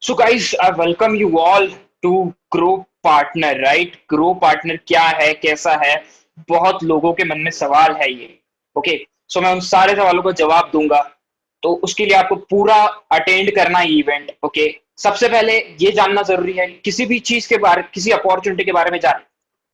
So guys, I welcome you all to Grow Partner, right? Grow Partner क्या है, कैसा है? बहुत लोगों के मन में सवाल है ये। ओके, सो मैं उन सारे सवालों का जवाब दूंगा। तो उसके लिए आपको पूरा अटेंड करना है इवेंट। ओके, सबसे पहले ये जानना जरूरी है, किसी भी चीज के बारे, किसी अपॉर्चुनिटी के बारे में जानने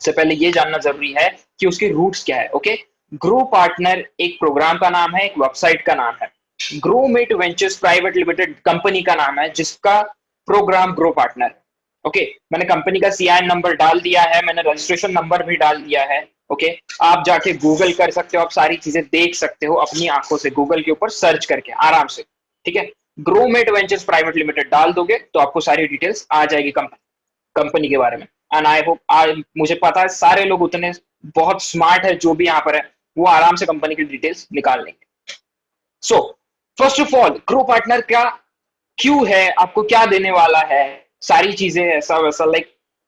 से पहले ये जानना जरूरी है कि उसके रूट्स क्या है। ओके, ग्रो पार्टनर एक प्रोग्राम का नाम है, एक वेबसाइट का नाम है। Groww mate ventures private limited company का नाम है, जिसका प्रोग्राम ग्रो पार्टनर। ओके, मैंने कंपनी का सीआईएन नंबर डाल दिया है, मैंने रजिस्ट्रेशन नंबर भी डाल दिया है। ओके, आप जाके गूगल कर सकते हो, आप सारी चीजें देख सकते हो अपनी आंखों से, गूगल के ऊपर सर्च करके आराम से। ठीक है, ग्रोमेट वेंचर्स प्राइवेट लिमिटेड डाल दोगे तो आपको सारी डिटेल्स आ जाएगी कंपनी के बारे में। एंड आई होप, मुझे पता है सारे लोग उतने बहुत स्मार्ट है जो भी यहाँ पर है, वो आराम से कंपनी की डिटेल्स निकाल लेंगे। So first of all, grow partner क्या क्यों है, आपको क्या देने वाला है, सारी चीजें ऐसा वैसा, लाइक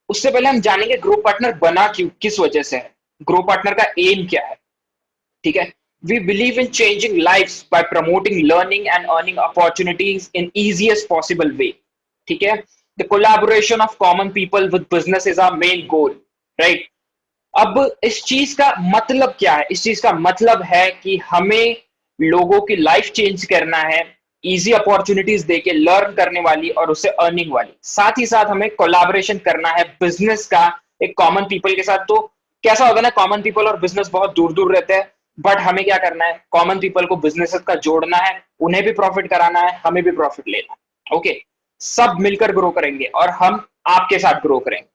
उससे पहले हम जानेंगे ग्रो पार्टनर बना क्यों, किस वजह से है, ग्रो पार्टनर का एम क्या है। ठीक है, we believe in changing lifes by promoting learning and earning opportunities in easiest possible way. ठीक है, the collaboration of common people with business is our main goal, right. अब इस चीज का मतलब क्या है? इस चीज का मतलब है कि हमें लोगों की लाइफ चेंज करना है, इजी अपॉर्चुनिटीज देके, लर्न करने वाली और उससे अर्निंग वाली। साथ ही साथ हमें कोलैबोरेशन करना है बिजनेस का एक कॉमन पीपल के साथ। तो कैसा होगा ना, कॉमन पीपल और बिजनेस बहुत दूर दूर रहते हैं, बट हमें क्या करना है, कॉमन पीपल को बिजनेस का जोड़ना है, उन्हें भी प्रॉफिट कराना है, हमें भी प्रॉफिट लेना है। ओके, सब मिलकर ग्रो करेंगे और हम आपके साथ ग्रो करेंगे।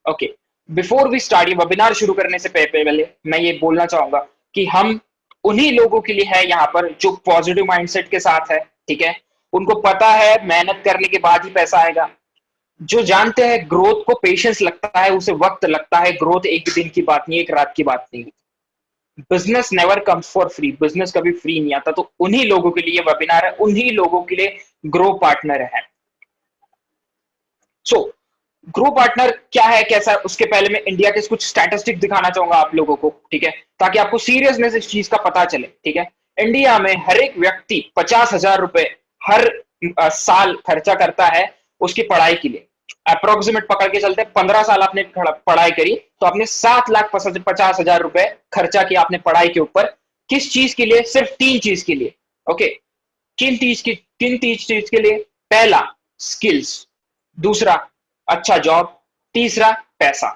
ओके, बिफोर वी स्टार्ट, ये वेबिनार शुरू करने से पहले मैं ये बोलना चाहूंगा कि हम उन्हीं लोगों के लिए है यहाँ पर जो पॉजिटिव माइंडसेट के साथ है। ठीक है, उनको पता है मेहनत करने के बाद ही पैसा आएगा, जो जानते हैं ग्रोथ को पेशेंस लगता है, उसे वक्त लगता है, ग्रोथ एक दिन की बात नहीं, एक रात की बात नहीं। Business never comes for free, business कभी फ्री नहीं आता। तो उन्हीं लोगों के लिए वेबिनार है, उन्हीं लोगों के लिए ग्रो पार्टनर है। सो ग्रो पार्टनर क्या है, कैसा है, उसके पहले मैं इंडिया के कुछ स्टैटिस्टिक्स दिखाना चाहूंगा आप लोगों को। ठीक है, ताकि आपको सीरियसनेस इस चीज का पता चले। ठीक है, इंडिया में हर एक व्यक्ति 50,000 रुपए हर साल खर्चा करता है उसकी पढ़ाई के लिए। अप्रोक्सीमेट पकड़ के चलते 15 साल आपने पढ़ाई करी तो आपने 7,50,000 रुपए खर्चा किया आपने पढ़ाई के ऊपर। किस चीज के लिए? सिर्फ 3 चीज के लिए। ओके, किन तीन चीज के लिए? पहला स्किल्स, दूसरा अच्छा जॉब, तीसरा पैसा।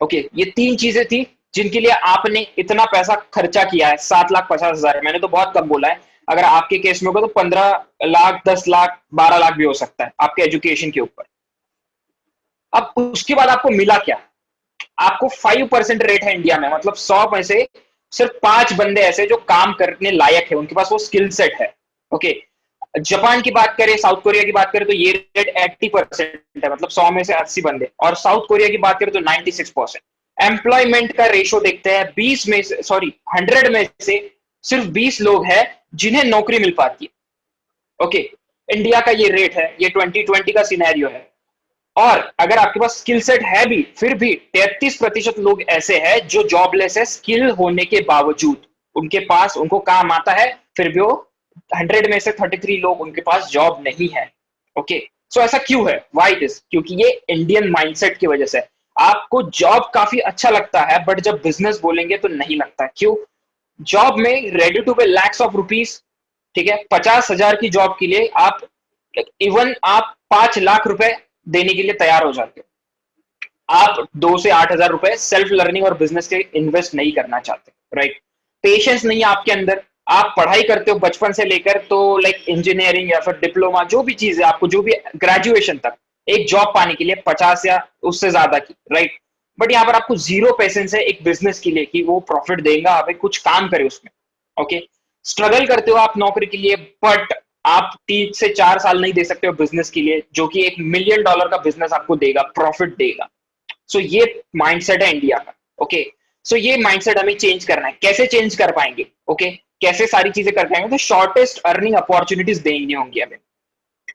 ओके, ये 3 चीजें थी जिनके लिए आपने इतना पैसा खर्चा किया है, 7,50,000। मैंने तो बहुत कम बोला है, अगर आपके केस में होगा तो 15 लाख, 10 लाख, 12 लाख भी हो सकता है आपके एजुकेशन के ऊपर। अब उसके बाद आपको मिला क्या? आपको 5% रेट है इंडिया में, मतलब 100 में से सिर्फ 5 बंदे ऐसे जो काम करने लायक है, उनके पास वो स्किल सेट है। ओके, जापान की बात करें, साउथ कोरिया की बात करें तो ये रेट 80% है, मतलब 100 में से 80 बंदे। और साउथ कोरिया की बात करें तो 96%। एम्प्लॉयमेंट का रेशो देखते हैं, 20 में से, सॉरी 100 में से सिर्फ 20 लोग हैं जिन्हें नौकरी मिल पाती है। ओके, इंडिया का ये रेट है, ये 2020 का सिनेरियो है। और अगर आपके पास स्किल सेट है भी, फिर भी 33% लोग ऐसे हैं जो जॉबलेस है, स्किल होने के बावजूद उनके पास, उनको काम आता है, फिर भी वो 100 में से 33 लोग उनके पास जॉब नहीं है। ओके, सो ऐसा क्यों है? Why this? क्योंकि ये इंडियन माइंडसेट की वजह से। आपको जॉब काफी अच्छा लगता है, बट जब बिजनेस बोलेंगे तो नहीं लगता। क्यों? जॉब में रेडी टू पे लैक्स ऑफ रुपीज। ठीक है, 50,000 की जॉब के लिए आप, इवन आप 5 लाख रुपए देने के लिए तैयार हो जाते हो। आप 2 से 8 हजार रुपए सेल्फ लर्निंग और बिजनेस के इन्वेस्ट नहीं करना चाहते, राइट। पेशेंस नहीं है आपके अंदर, आप पढ़ाई करते हो बचपन से लेकर, तो लाइक इंजीनियरिंग या फिर डिप्लोमा, जो भी चीज है आपको, जो भी ग्रेजुएशन तक, एक जॉब पाने के लिए 50 या उससे ज्यादा की, राइट। बट यहाँ पर आपको जीरो पेशेंस है एक बिजनेस के लिए कि वो प्रॉफिट देगा, आप कुछ काम करे उसमें। ओके, स्ट्रगल करते हो आप नौकरी के लिए, बट आप 3 से 4 साल नहीं दे सकते हो बिजनेस के लिए, जो कि $1 मिलियन का बिजनेस आपको देगा, प्रॉफिट देगा। सो ये माइंडसेट है इंडिया का। ओके, सो ये माइंडसेट हमें चेंज करना है। कैसे चेंज कर पाएंगे? ओके, कैसे सारी चीजें कर पाएंगे? तो शॉर्टेस्ट अर्निंग अपॉर्चुनिटीज देंगे होंगी हमें।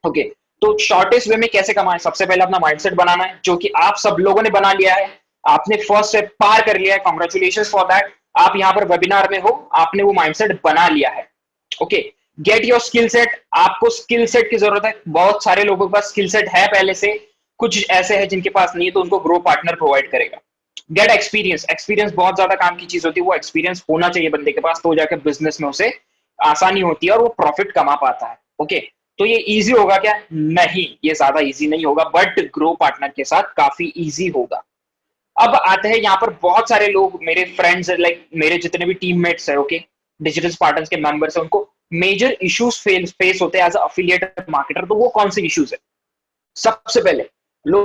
ओके, तो शॉर्टेस्ट वे में कैसे कमाएं? सबसे पहले अपना माइंडसेट बनाना है, जो कि आप सब लोगों ने बना लिया है। आपने फर्स्ट स्टेप पार कर लिया है, कॉन्ग्रेचुलेशन फॉर दैट। आप यहाँ पर वेबिनार में हो, आपने वो माइंडसेट बना लिया है। Okay, get your skill set, आपको स्किल सेट की जरूरत है, बहुत सारे लोगों के पास स्किल सेट है पहले से, कुछ ऐसे हैं जिनके पास नहीं है, तो उनको ग्रो पार्टनर प्रोवाइड करेगा। गेट एक्सपीरियंस, एक्सपीरियंस बहुत ज्यादा काम की चीज होती है, वो एक्सपीरियंस होना चाहिए बंदे के पास, तो जाकर बिजनेस में उसे आसानी होती है और वो प्रॉफिट कमा पाता है। ओके, तो ये इजी होगा क्या? नहीं, ये ज्यादा इजी नहीं होगा, बट ग्रो पार्टनर के साथ काफी इजी होगा। अब आते हैं यहाँ पर बहुत सारे लोग, मेरे फ्रेंड्स, लाइक मेरे जितने भी टीममेट्स है, ओके, डिजिटल स्पार्टन्स के मेंबर्स है, उनको मेजर इश्यूज फेस होते हैं एज अफिलिएट मार्केटर। तो वो कौन से इश्यूज है? सबसे पहले low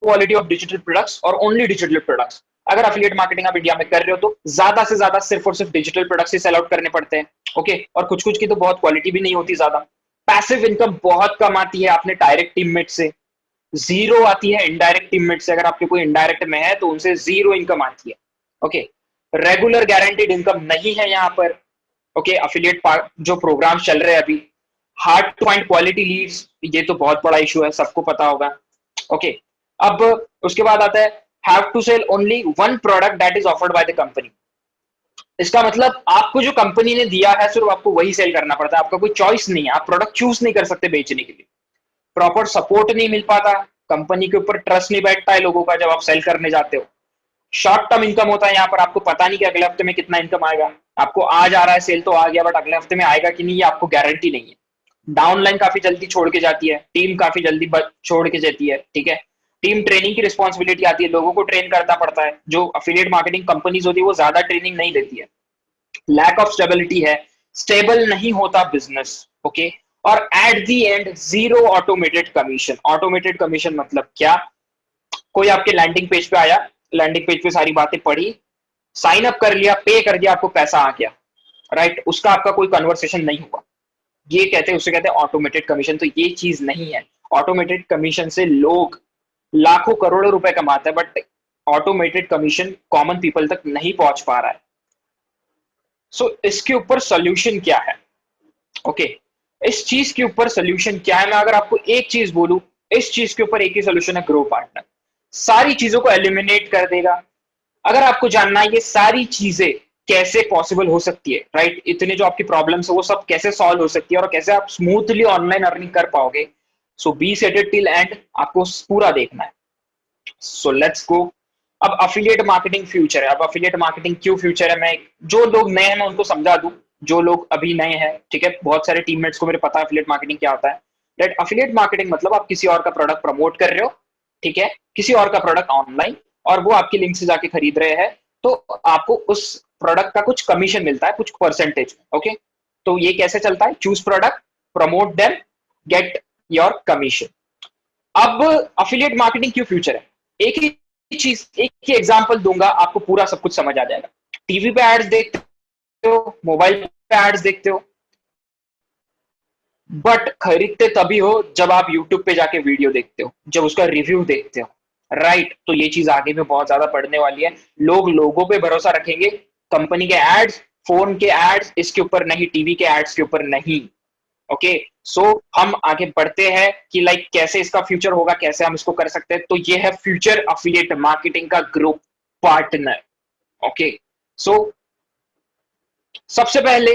quality of digital products और ओनली डिजिटल प्रोडक्ट्स। अगर अफिलिएट मार्केटिंग आप इंडिया में कर रहे हो तो ज्यादा से ज्यादा सिर्फ और सिर्फ डिजिटल प्रोडक्ट्स ही सेल आउट करने पड़ते हैं। ओके, और कुछ कुछ की तो बहुत क्वालिटी भी नहीं होती ज्यादा। पैसिव इनकम बहुत कम आती है आपने डायरेक्ट टीममेट से, जीरो आती है इनडायरेक्ट टीममेट से। अगर आपके कोई इनडायरेक्ट में है तो उनसे जीरो इनकम आती है। ओके, रेगुलर गारंटीड इनकम नहीं है यहाँ पर। ओके, अफिलिएट जो प्रोग्राम चल रहे हैं अभी, hard to find quality leads, ये तो बहुत बड़ा इशू है, सबको पता होगा। ओके, अब उसके बाद आता है have to sell only one product that is offered by the company. इसका मतलब आपको जो कंपनी ने दिया है सिर्फ आपको वही सेल करना पड़ता है, आपका कोई चॉइस नहीं है, आप प्रोडक्ट चूज नहीं कर सकते बेचने के लिए। प्रॉपर सपोर्ट नहीं मिल पाता, कंपनी के ऊपर ट्रस्ट नहीं बैठता है लोगों का जब आप सेल करने जाते हो। शॉर्ट टर्म इनकम होता है यहाँ पर, आपको पता नहीं कि अगले हफ्ते में कितना इनकम आएगा। आपको आज आ रहा है सेल तो आ गया, बट अगले हफ्ते में आएगा कि नहीं ये आपको गारंटी नहीं है। डाउनलाइन काफी जल्दी छोड़ के जाती है, टीम काफी जल्दी छोड़ के जाती है। ठीक है, टीम ट्रेनिंग की रिस्पॉन्सिबिलिटी आती है, लोगों को ट्रेन करना पड़ता है। जो अफिलिएट मार्केटिंग कंपनीज होती है वो ज्यादा ट्रेनिंग नहीं देती है। लैक ऑफ स्टेबिलिटी है, स्टेबल नहीं होता बिजनेस। ओके, और at the and zero automated commission. Automated commission मतलब क्या? कोई आपके लैंडिंग पेज पे आया, लैंडिंग पेज पे सारी बातें पढ़ी, साइन अप कर लिया, पे कर दिया, आपको पैसा आ गया, राइट, उसका आपका कोई कन्वर्सेशन नहीं हुआ, ये कहते हैं, उसे कहते हैं ऑटोमेटेड कमीशन। तो ये चीज नहीं है। ऑटोमेटेड कमीशन से लोग लाखों करोड़ों रुपए कमाते हैं, but automated commission common people तक नहीं पहुंच पा रहा है। सो इसके ऊपर सोल्यूशन क्या है? ओके, इस चीज के ऊपर सोल्यूशन क्या है? मैं अगर आपको एक चीज बोलूं, इस चीज के ऊपर एक ही सोल्यूशन है, ग्रो पार्टनर। सारी चीजों को एलिमिनेट कर देगा। अगर आपको जानना है ये सारी चीजें कैसे पॉसिबल हो सकती है, राइट, इतने जो आपकी प्रॉब्लम्स है वो सब कैसे सॉल्व हो सकती है और कैसे आप स्मूथली ऑनलाइन अर्निंग कर पाओगे, सो बी सेटेड टिल एंड, आपको पूरा देखना है। So let's go. अब अफिलिएट मार्केटिंग फ्यूचर है। अब अफिलिएट मार्केटिंग क्यों फ्यूचर है, मैं जो लोग नए हैं मैं उनको समझा दूं, जो लोग अभी नए हैं। ठीक है, बहुत सारे टीममेट्स को मेरे पता है अफिलिएट मार्केटिंग क्या होता है। राइट, अफिलिएट मार्केटिंग मतलब आप किसी और का प्रोडक्ट प्रमोट कर रहे हो, ठीक है, किसी और का प्रोडक्ट ऑनलाइन, और वो आपकी लिंक से जाके खरीद रहे हैं, तो आपको उस प्रोडक्ट का कुछ कमीशन मिलता है, कुछ परसेंटेज। ओके, तो ये कैसे चलता है? Choose product, promote them, get your commission. अब अफिलिएट मार्केटिंग क्यों फ्यूचर है? एक ही चीज, एक ही एग्जांपल दूंगा, आपको पूरा सब कुछ समझ आ जाएगा। टीवी पे एड्स देखते हो, मोबाइल पे एड्स देखते हो, बट खरीदते तभी हो जब आप यूट्यूब पे जाके वीडियो देखते हो, जब उसका रिव्यू देखते हो, राइट। तो ये चीज आगे में बहुत ज्यादा बढ़ने वाली है। लोग लोगों पे भरोसा रखेंगे, कंपनी के एड्स, फोन के एड्स, इसके ऊपर नहीं, टीवी के एड्स के ऊपर नहीं। ओके, सो हम आगे बढ़ते हैं कि लाइक कैसे इसका फ्यूचर होगा, कैसे हम इसको कर सकते हैं। तो ये है फ्यूचर अफिलिएट मार्केटिंग का ग्रुप पार्टनर। ओके, सो सबसे पहले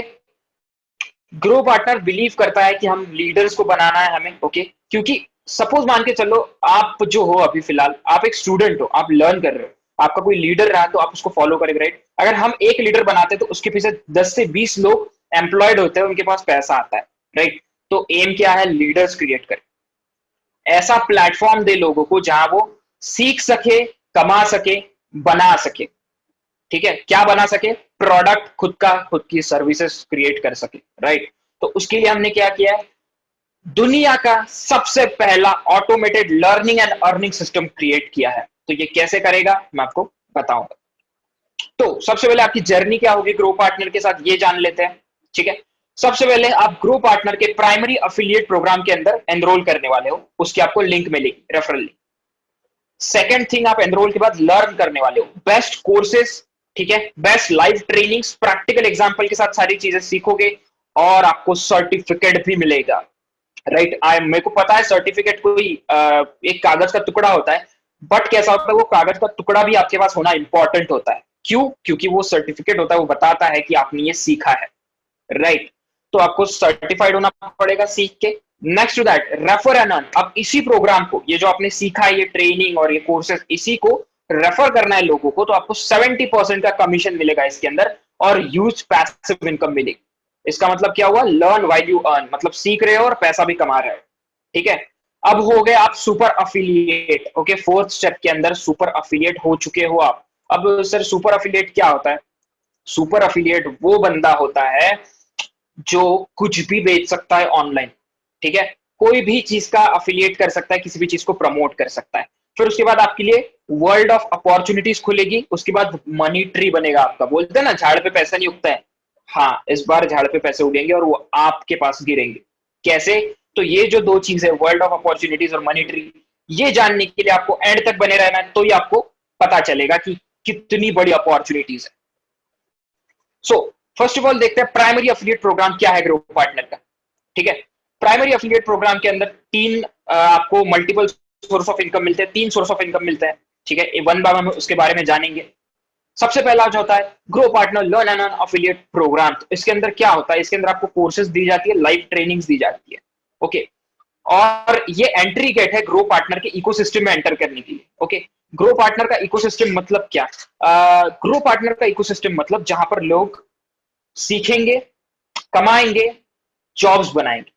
ग्रो पार्टनर बिलीव करता है कि हम लीडर्स को बनाना है हमें। ओके, क्योंकि सपोज मान के चलो आप जो हो अभी फिलहाल, आप एक स्टूडेंट हो, आप लर्न कर रहे हो, आपका कोई लीडर रहा तो आप उसको फॉलो करेंगे, राइट। अगर हम एक लीडर बनाते हैं तो उसके पीछे 10 से 20 लोग एम्प्लॉयड होते हैं, उनके पास पैसा आता है, राइट। तो एम क्या है? लीडर्स क्रिएट करें, ऐसा प्लेटफॉर्म दे लोगों को जहां वो सीख सके, कमा सके, बना सके। ठीक है, क्या बना सके? प्रोडक्ट खुद का, खुद की सर्विसेज क्रिएट कर सके, राइट। तो उसके लिए हमने क्या किया है? दुनिया का सबसे पहला automated learning and earning system create किया है। तो ये कैसे करेगा मैं आपको बताऊंगा। तो सबसे पहले आपकी जर्नी क्या होगी ग्रो पार्टनर के साथ, ये जान लेते हैं। ठीक है, सबसे पहले आप ग्रो पार्टनर के प्राइमरी अफिलिएट प्रोग्राम के अंदर एनरोल करने वाले हो, उसकी आपको लिंक मिलेगी, रेफरल लिंक। सेकेंड थिंग, आप एनरोल के बाद लर्न करने वाले हो बेस्ट कोर्सेस, ठीक है, best live trainings, practical example के साथ सारी चीजें सीखोगे, और आपको सर्टिफिकेट भी मिलेगा, राइट। मेरे को पता है सर्टिफिकेट कोई एक कागज का टुकड़ा होता है, बट कैसा होता है, वो कागज का टुकड़ा भी आपके पास होना इंपॉर्टेंट होता है। क्यों? क्योंकि वो सर्टिफिकेट होता है, वो बताता है कि आपने ये सीखा है, राइट। तो आपको सर्टिफाइड होना पड़ेगा सीख के। Next to that refer and earn. अब इसी प्रोग्राम को, ये जो आपने सीखा है, ये ट्रेनिंग और ये कोर्सेज, इसी को रेफर करना है लोगों को, तो आपको 70% का कमीशन मिलेगा इसके अंदर और ह्यूज पैसिव इनकम मिलेगी। इसका मतलब क्या हुआ? लर्न व्हाइल यू अर्न, मतलब सीख रहे हो और पैसा भी कमा रहे हो। ठीक है, अब हो गए आप super affiliate. Okay, fourth step के अंदर सुपर अफिलिएट हो चुके हो आप। अब सर सुपर अफिलिएट क्या होता है? सुपर अफिलिएट वो बंदा होता है जो कुछ भी बेच सकता है ऑनलाइन। ठीक है, कोई भी चीज का अफिलिएट कर सकता है, किसी भी चीज को प्रमोट कर सकता है। फिर उसके बाद आपके लिए वर्ल्ड ऑफ अपॉर्चुनिटीज खुलेगी, उसके बाद मनी ट्री बनेगा आपका। बोलते हैं ना झाड़ पे पैसा नहीं उगता है, हाँ इस बार झाड़ पे पैसे उगेंगे और वो आपके पास गिरेंगे। कैसे? तो ये जो दो चीज है, वर्ल्ड ऑफ अपॉर्चुनिटीज और मनी ट्री, ये जानने के लिए आपको एंड तक बने रहना है, तो ये आपको पता चलेगा कि कितनी बड़ी अपॉर्चुनिटीज है। सो फर्स्ट ऑफ ऑल देखते हैं प्राइमरी अफिलिएट प्रोग्राम क्या है ग्रो पार्टनर का। ठीक है, प्राइमरी अफिलिएट प्रोग्राम के अंदर तीन आपको मल्टीपल सोर्स ऑफ इनकम मिलते हैं, तीन सोर्स ऑफ इनकम मिलते हैं। ठीक है, वन बाय वन उसके बारे में जानेंगे। सबसे पहला जो होता है grow partner learn and earn affiliate programme. तो इसके अंदर क्या होता है? इसके अंदर आपको कोर्सेज दी जाती है, लाइव ट्रेनिंग्स दी जाती है। ओके, और ये एंट्री गेट है ग्रो पार्टनर के इकोसिस्टम में एंटर करने के लिए। ओके, ग्रो पार्टनर का इकोसिस्टम मतलब क्या? ग्रो पार्टनर का इकोसिस्टम मतलब जहां पर लोग सीखेंगे, कमाएंगे, जॉब्स बनाएंगे।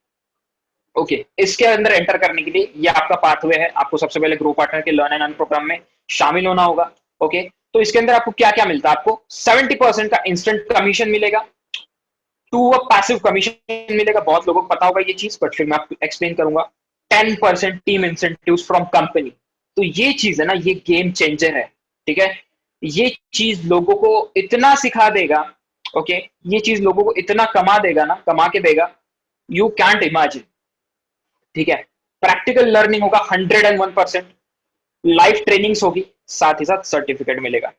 ओके, इसके अंदर एंटर करने के लिए ये आपका पाथवे है। आपको सबसे पहले ग्रो पार्टनर के लर्न एंड अर्न प्रोग्राम में शामिल होना होगा। ओके, तो इसके अंदर आपको क्या क्या मिलता है? आपको 70% का इंस्टेंट कमीशन मिलेगा, टू अ पैसिव कमीशन मिलेगा। बहुत लोगों को पता होगा ये चीज, बट फिर मैं आपको एक्सप्लेन करूंगा। 10% टीम इंसेंटिव्स फ्रॉम कंपनी। तो ये चीज है ना, ये गेम चेंजर है। ठीक है, ये चीज लोगों को इतना सिखा देगा। ओके, ये चीज लोगों को इतना कमा देगा ना, कमा के देगा, यू कैंट इमेजिन। ठीक है, प्रैक्टिकल लर्निंग होगा 101%, लाइव ट्रेनिंग्स होगी, साथ ही साथ सर्टिफिकेट मिलेगा।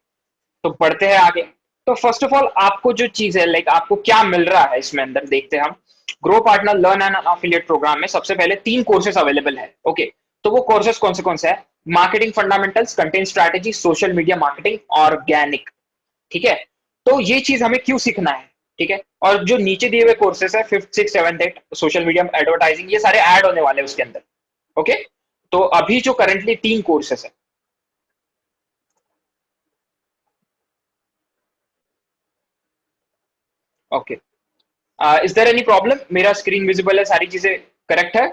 तो बढ़ते हैं आगे। तो फर्स्ट ऑफ ऑल आपको जो चीज है, लाइक आपको क्या मिल रहा है इसमें अंदर, देखते हैं हम। Grow partner learn and affiliate programme में सबसे पहले 3 कोर्सेज अवेलेबल है। ओके, तो वो कोर्सेज कौन से है? Marketing fundamentals, content strategy, social media marketing, organic. ठीक है, तो ये चीज हमें क्यों सीखना है? ठीक है, और जो नीचे दिए हुए कोर्सेज है 5th 6th 7th 8th, social media advertising, ये सारे ऐड होने वाले हैं उसके अंदर। ओके, तो अभी जो करंटली 3 कोर्सेज है। Okay, is there any problem? मेरा स्क्रीन विजिबल है, सारी चीजें करेक्ट है?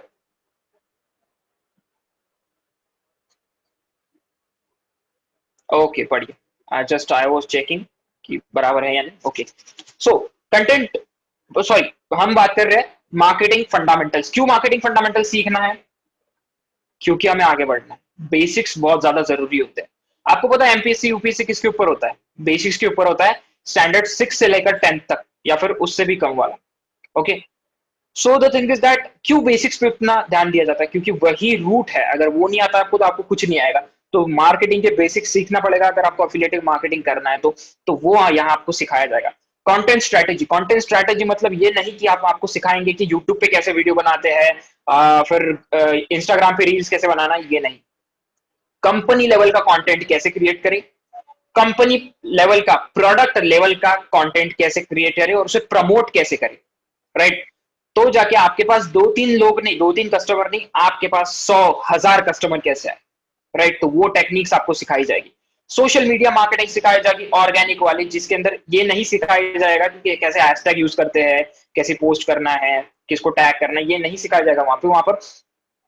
ओके, बढ़िया। जस्ट आई वाज चेकिंग कि बराबर है या नहीं। ओके, सो कंटेंट, सॉरी, हम बात कर रहे हैं मार्केटिंग फंडामेंटल्स। क्यों मार्केटिंग फंडामेंटल्स सीखना है? क्योंकि हमें आगे बढ़ना है। बेसिक्स बहुत ज्यादा जरूरी होते हैं। आपको पता है एमपीएससी यूपीएससी किसके ऊपर होता है? बेसिक्स के ऊपर होता है, स्टैंडर्ड 6 से लेकर 10th तक, या फिर उससे भी कम वाला। Okay, so the thing is that क्यों बेसिक्स पे इतना ध्यान दिया जाता है? क्योंकि वही रूट है। अगर वो नहीं आता आपको, तो आपको कुछ नहीं आएगा। तो मार्केटिंग के बेसिक्स सीखना पड़ेगा अगर आपको एफिलिएटिव मार्केटिंग करना है तो वो यहाँ आपको सिखाया जाएगा। कंटेंट स्ट्रैटेजी, कंटेंट स्ट्रैटेजी मतलब ये नहीं कि आप आपको सिखाएंगे कि यूट्यूब पे कैसे वीडियो बनाते हैं, फिर इंस्टाग्राम पे रील्स कैसे बनाना, ये नहीं। कंपनी लेवल का कंटेंट कैसे क्रिएट करें, कंपनी लेवल का, प्रोडक्ट लेवल का कंटेंट कैसे क्रिएट करें और उसे प्रमोट कैसे करें, राइट? तो जाके आपके पास 2-3 लोग नहीं, 2-3 कस्टमर नहीं, आपके पास 100,000 कस्टमर कैसे आए, राइट? तो वो टेक्निक्स आपको सिखाई जाएगी। सोशल मीडिया मार्केटिंग सिखाई जाएगी, ऑर्गेनिक वाली, जिसके अंदर ये नहीं सिखाया जाएगा कि कैसे हैशटैग यूज करते हैं, कैसे पोस्ट करना है, किसको टैग करना है, ये नहीं सिखाया जाएगा वहां पर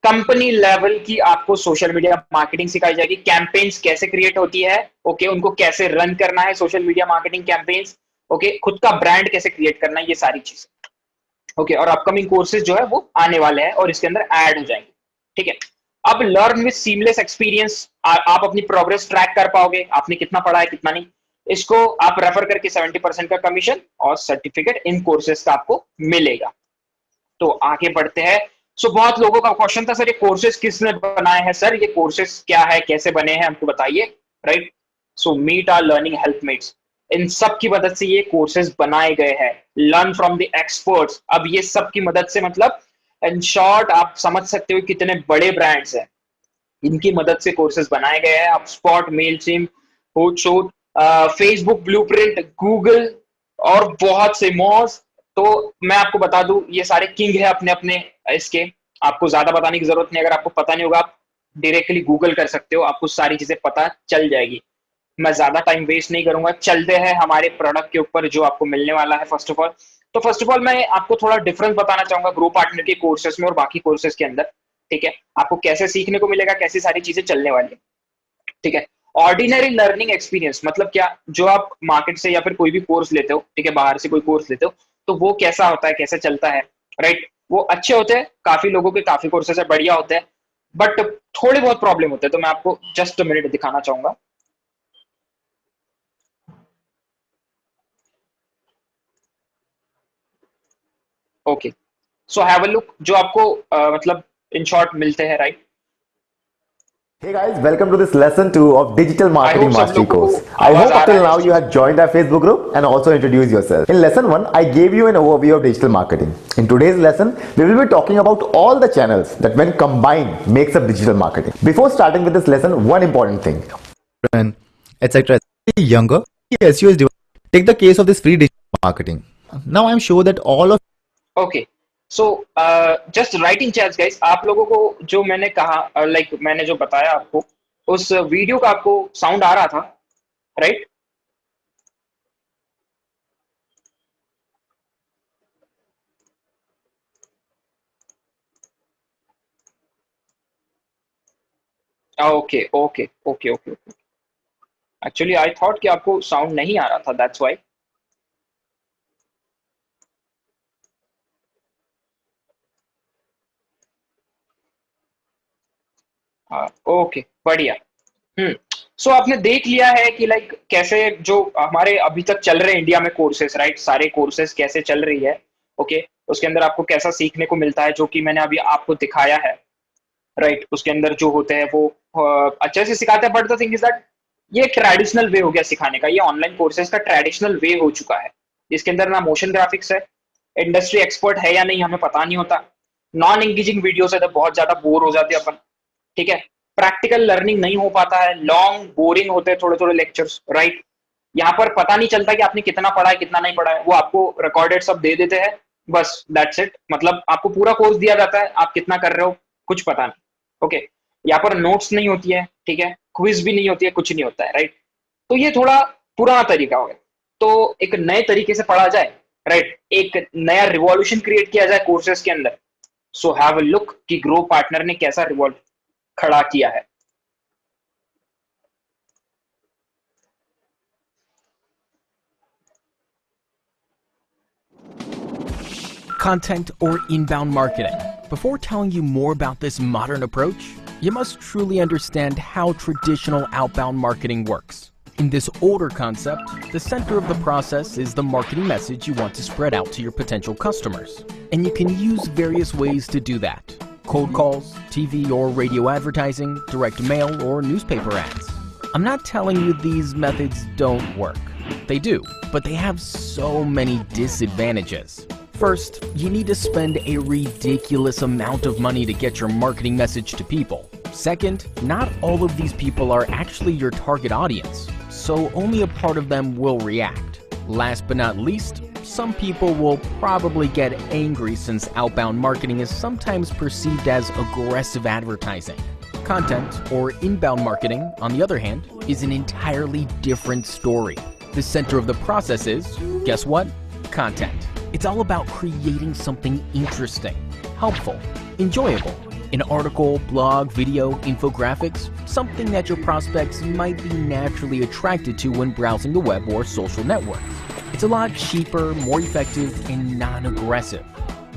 कंपनी लेवल की आपको सोशल मीडिया मार्केटिंग सिखाई जाएगी। कैंपेन्स कैसे क्रिएट होती है, ओके, उनको कैसे रन करना है, social media marketing campaigns, okay, खुद का ब्रांड कैसे क्रिएट करना है, ये सारी चीजें। ओके, और अपकमिंग कोर्सेज जो है वो आने वाले हैं और इसके अंदर ऐड हो जाएंगे। ठीक है, अब लर्न विद सीमलेस एक्सपीरियंस, आप अपनी प्रोग्रेस ट्रैक कर पाओगे, आपने कितना पढ़ा है कितना नहीं। इसको आप रेफर करके 70% का कमीशन और सर्टिफिकेट इन कोर्सेज का आपको मिलेगा। तो आगे बढ़ते हैं। सो बहुत लोगों का क्वेश्चन था, सर ये कोर्सेज किसने बनाए हैं? सर ये कोर्सेज क्या है, कैसे बने हैं, हमको बताइए, right? So meet are learning helpmates, इन सब की मदद से ये कोर्सेज बनाए गए हैं। लर्न फ्रॉम द एक्सपर्ट्स, अब ये सब की मदद से, मतलब इन शॉर्ट आप समझ सकते हो कितने बड़े ब्रांड्स हैं, इनकी मदद से कोर्सेज बनाए गए हैं। आप spot, Mailchimp, Hotshot, Facebook blueprint, Google और बहुत से मोर तो मैं आपको बता दूं, ये सारे किंग है अपने अपने इसके, आपको ज्यादा बताने की जरूरत नहीं। अगर आपको पता नहीं होगा, आप डायरेक्टली गूगल कर सकते हो, आपको सारी चीजें पता चल जाएगी। मैं ज्यादा टाइम वेस्ट नहीं करूंगा, चलते हैं हमारे प्रोडक्ट के ऊपर जो आपको मिलने वाला है। फर्स्ट ऑफ ऑल मैं आपको थोड़ा डिफरेंस बताना चाहूंगा ग्रो पार्टनर के कोर्सेस में और बाकी कोर्सेस के अंदर। ठीक है, आपको कैसे सीखने को मिलेगा, कैसी सारी चीजें चलने वाली है। ठीक है, ऑर्डिनरी लर्निंग एक्सपीरियंस मतलब क्या, जो आप मार्केट से या फिर कोई भी कोर्स लेते हो, ठीक है, बाहर से कोई कोर्स लेते हो, तो वो कैसा होता है, कैसे चलता है, राइट। वो अच्छे होते हैं, काफी लोगों के काफी कोर्सेस है, बढ़िया होते हैं, बट थोड़े बहुत प्रॉब्लम होते हैं। तो मैं आपको जस्ट मिनट दिखाना चाहूंगा। Okay, so have a look, जो आपको मतलब इन शॉर्ट मिलते हैं, right. Hey guys, welcome to this lesson 2 of Digital I Marketing hope सब Mastery लोगों को course. I आवाज hope आ up रहा till है now इस you चीज have में। joined our Facebook group and also introduced yourself. In lesson 1, I gave you an overview of digital marketing. In today's lesson, we will be talking about all the channels that when combined makes up digital marketing. Before starting with this lesson, one important thing. Etc. Younger, SEO is divided. Take the case of this free digital marketing. Now I'm sure that all of okay, so just writing chats guys, आप लोगों को जो मैंने कहा, like मैंने जो बताया आपको, उस वीडियो का आपको साउंड आ रहा था, right. Okay okay okay okay okay, actually I thought कि आपको साउंड नहीं आ रहा था, दैट्स व्हाई। ओके, बढ़िया। हम्म, सो आपने देख लिया है कि लाइक कैसे जो हमारे अभी तक चल रहे हैं इंडिया में कोर्सेस, राइट, सारे कोर्सेस कैसे चल रही है। ओके, उसके अंदर आपको कैसा सीखने को मिलता है, जो कि मैंने अभी आपको दिखाया है, राइट। उसके अंदर जो होते हैं वो अच्छे से सिखाते हैं, but the thing is that ये ट्रेडिशनल वे हो गया सिखाने का, ये ऑनलाइन कोर्सेज का ट्रेडिशनल वे हो चुका है। इसके अंदर ना मोशन ग्राफिक्स है, इंडस्ट्री एक्सपर्ट है या नहीं हमें पता नहीं होता, नॉन एंगेजिंग वीडियोस है तो बहुत ज्यादा बोर हो जाते हैं अपन। ठीक है, प्रैक्टिकल लर्निंग नहीं हो पाता है, लॉन्ग बोरिंग होते हैं थोड़े थोड़े लेक्चर्स, राइट। यहाँ पर पता नहीं चलता कि आपने कितना पढ़ा है कितना नहीं पढ़ा है, वो आपको रिकॉर्डेड सब दे देते हैं, बस दैट्स इट। मतलब आपको पूरा कोर्स दिया जाता है, आप कितना कर रहे हो कुछ पता नहीं। ओके, यहाँ पर नोट्स नहीं होती है, ठीक है, क्विज भी नहीं होती है, कुछ नहीं होता है, राइट। तो ये थोड़ा पुराना तरीका हो गया, तो एक नए तरीके से पढ़ा जाए, राइट, एक नया रिवॉल्यूशन क्रिएट किया जाए कोर्सेज के अंदर। सो हैव अ लुक कि ग्रो पार्टनर ने कैसा रिवॉल्व खड़ा किया है। Content or inbound marketing. Before telling you more about this modern approach, you must truly understand how traditional outbound marketing works. In this older concept, the center of the process is the marketing message you want to spread out to your potential customers. And you can use various ways to do that. Cold calls, TV or radio advertising, direct mail, or newspaper ads. I'm not telling you these methods don't work. They do, but they have so many disadvantages. First, you need to spend a ridiculous amount of money to get your marketing message to people. Second, not all of these people are actually your target audience, so only a part of them will react. Last but not least, some people will probably get angry since outbound marketing is sometimes perceived as aggressive advertising. Content or inbound marketing, on the other hand, is an entirely different story. The center of the process is, guess what? Content. It's all about creating something interesting, helpful, enjoyable. An article, blog, video, infographics, something that your prospects might be naturally attracted to when browsing the web or social networks. It's a lot cheaper, more effective, and non-aggressive.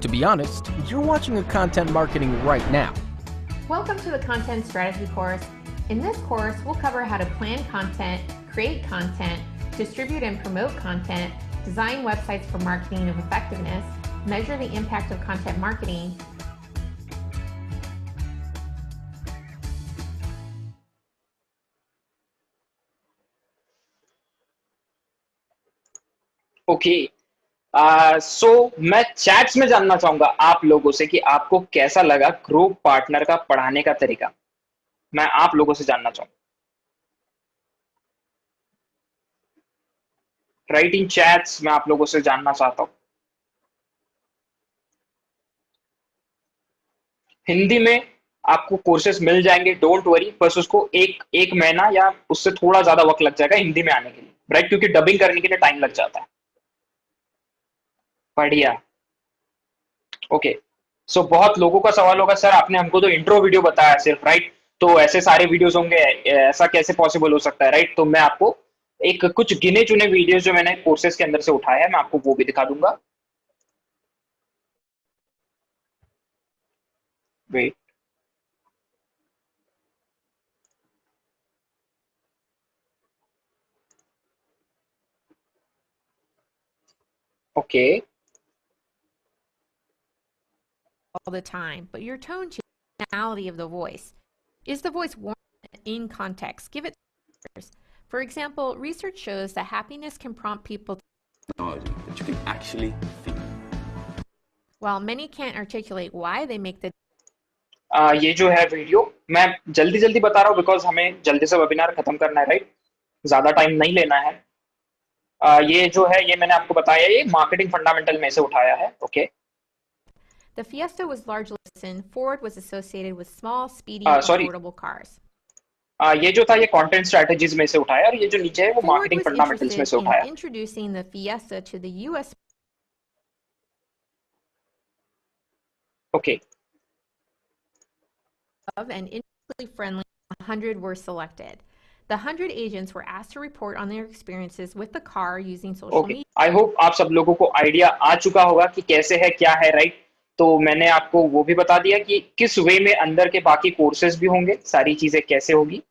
To be honest, you're watching a content marketing right now. Welcome to the Content Strategy course. In this course, we'll cover how to plan content, create content, distribute and promote content, design websites for marketing of effectiveness, measure the impact of content marketing, okay, so मैं chats में जानना चाहूंगा आप लोगों से कि आपको कैसा लगा ग्रो पार्टनर का पढ़ाने का तरीका। मैं आप लोगों से जानना चाहूंगा, राइट इन चैट्स में आप लोगों से जानना चाहता हूं। हिंदी में आपको कोर्सेज मिल जाएंगे, डोंट वरी, बस उसको एक महीना या उससे थोड़ा ज्यादा वक्त लग जाएगा हिंदी में आने के लिए, राइट, क्योंकि डबिंग करने के लिए टाइम लग जाता है। बढ़िया, ओके। सो बहुत लोगों का सवाल होगा, सर आपने हमको तो इंट्रो वीडियो बताया सिर्फ, राइट, तो ऐसे सारे वीडियोस होंगे, ऐसा कैसे पॉसिबल हो सकता है, राइट? तो मैं आपको एक कुछ गिने चुने वीडियोस जो मैंने कोर्सेज के अंदर से उठाया है, मैं आपको वो भी दिखा दूंगा। Wait, okay, all the time, but your tone changes the tonality of the voice. Is the voice warm in context? Give it. For example, research shows that happiness can prompt people technology that you can actually feel. while many can't articulate why they make the ये जो है video मैं जल्दी जल्दी बता रहा हूँ because हमें जल्दी से वेबिनार खत्म करना है, राइट, ज्यादा टाइम नहीं लेना है। ये जो है ये मैंने आपको बताया, ये मार्केटिंग फंडामेंटल में से उठाया है, okay. The Fiesta was largely listened. Ford was associated with small, speedy, sorry. affordable cars. ये जो था ये कंटेंट स्ट्रेटजीज में से उठाया, और ये जो नीचे है वो Ford मार्केटिंग was फंडामेंटल्स में से interested उठाया। in introducing the Fiesta to the U.S. Okay, and industry friendly 100 were selected. The 100 agents were asked to report on their experiences with the car using social okay. media. I hope आप सब लोगों को idea आ चुका होगा कि कैसे है, क्या है, राइट। तो मैंने आपको वो भी बता दिया कि किस वे में अंदर के बाकी कोर्सेज भी होंगे, सारी चीजें कैसे होगी,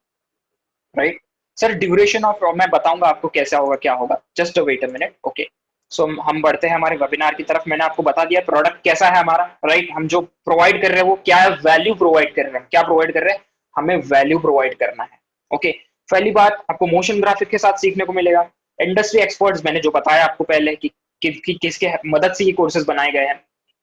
राइट। सर ड्यूरेशन ऑफ, मैं बताऊंगा आपको कैसा होगा, क्या होगा, just wait a minute, okay. So हम बढ़ते हैं हमारे वेबिनार की तरफ। मैंने आपको बता दिया प्रोडक्ट कैसा है हमारा, राइट, हम जो प्रोवाइड कर रहे हैं वो क्या है, वैल्यू प्रोवाइड कर रहे हैं। क्या प्रोवाइड कर रहे हैं? हमें वैल्यू प्रोवाइड करना है, ओके। पहली बात, आपको मोशन ग्राफिक के साथ सीखने को मिलेगा। इंडस्ट्री एक्सपर्ट्स मैंने जो बताया आपको पहले कि किसके मदद से ये कोर्सेज बनाए गए हैं।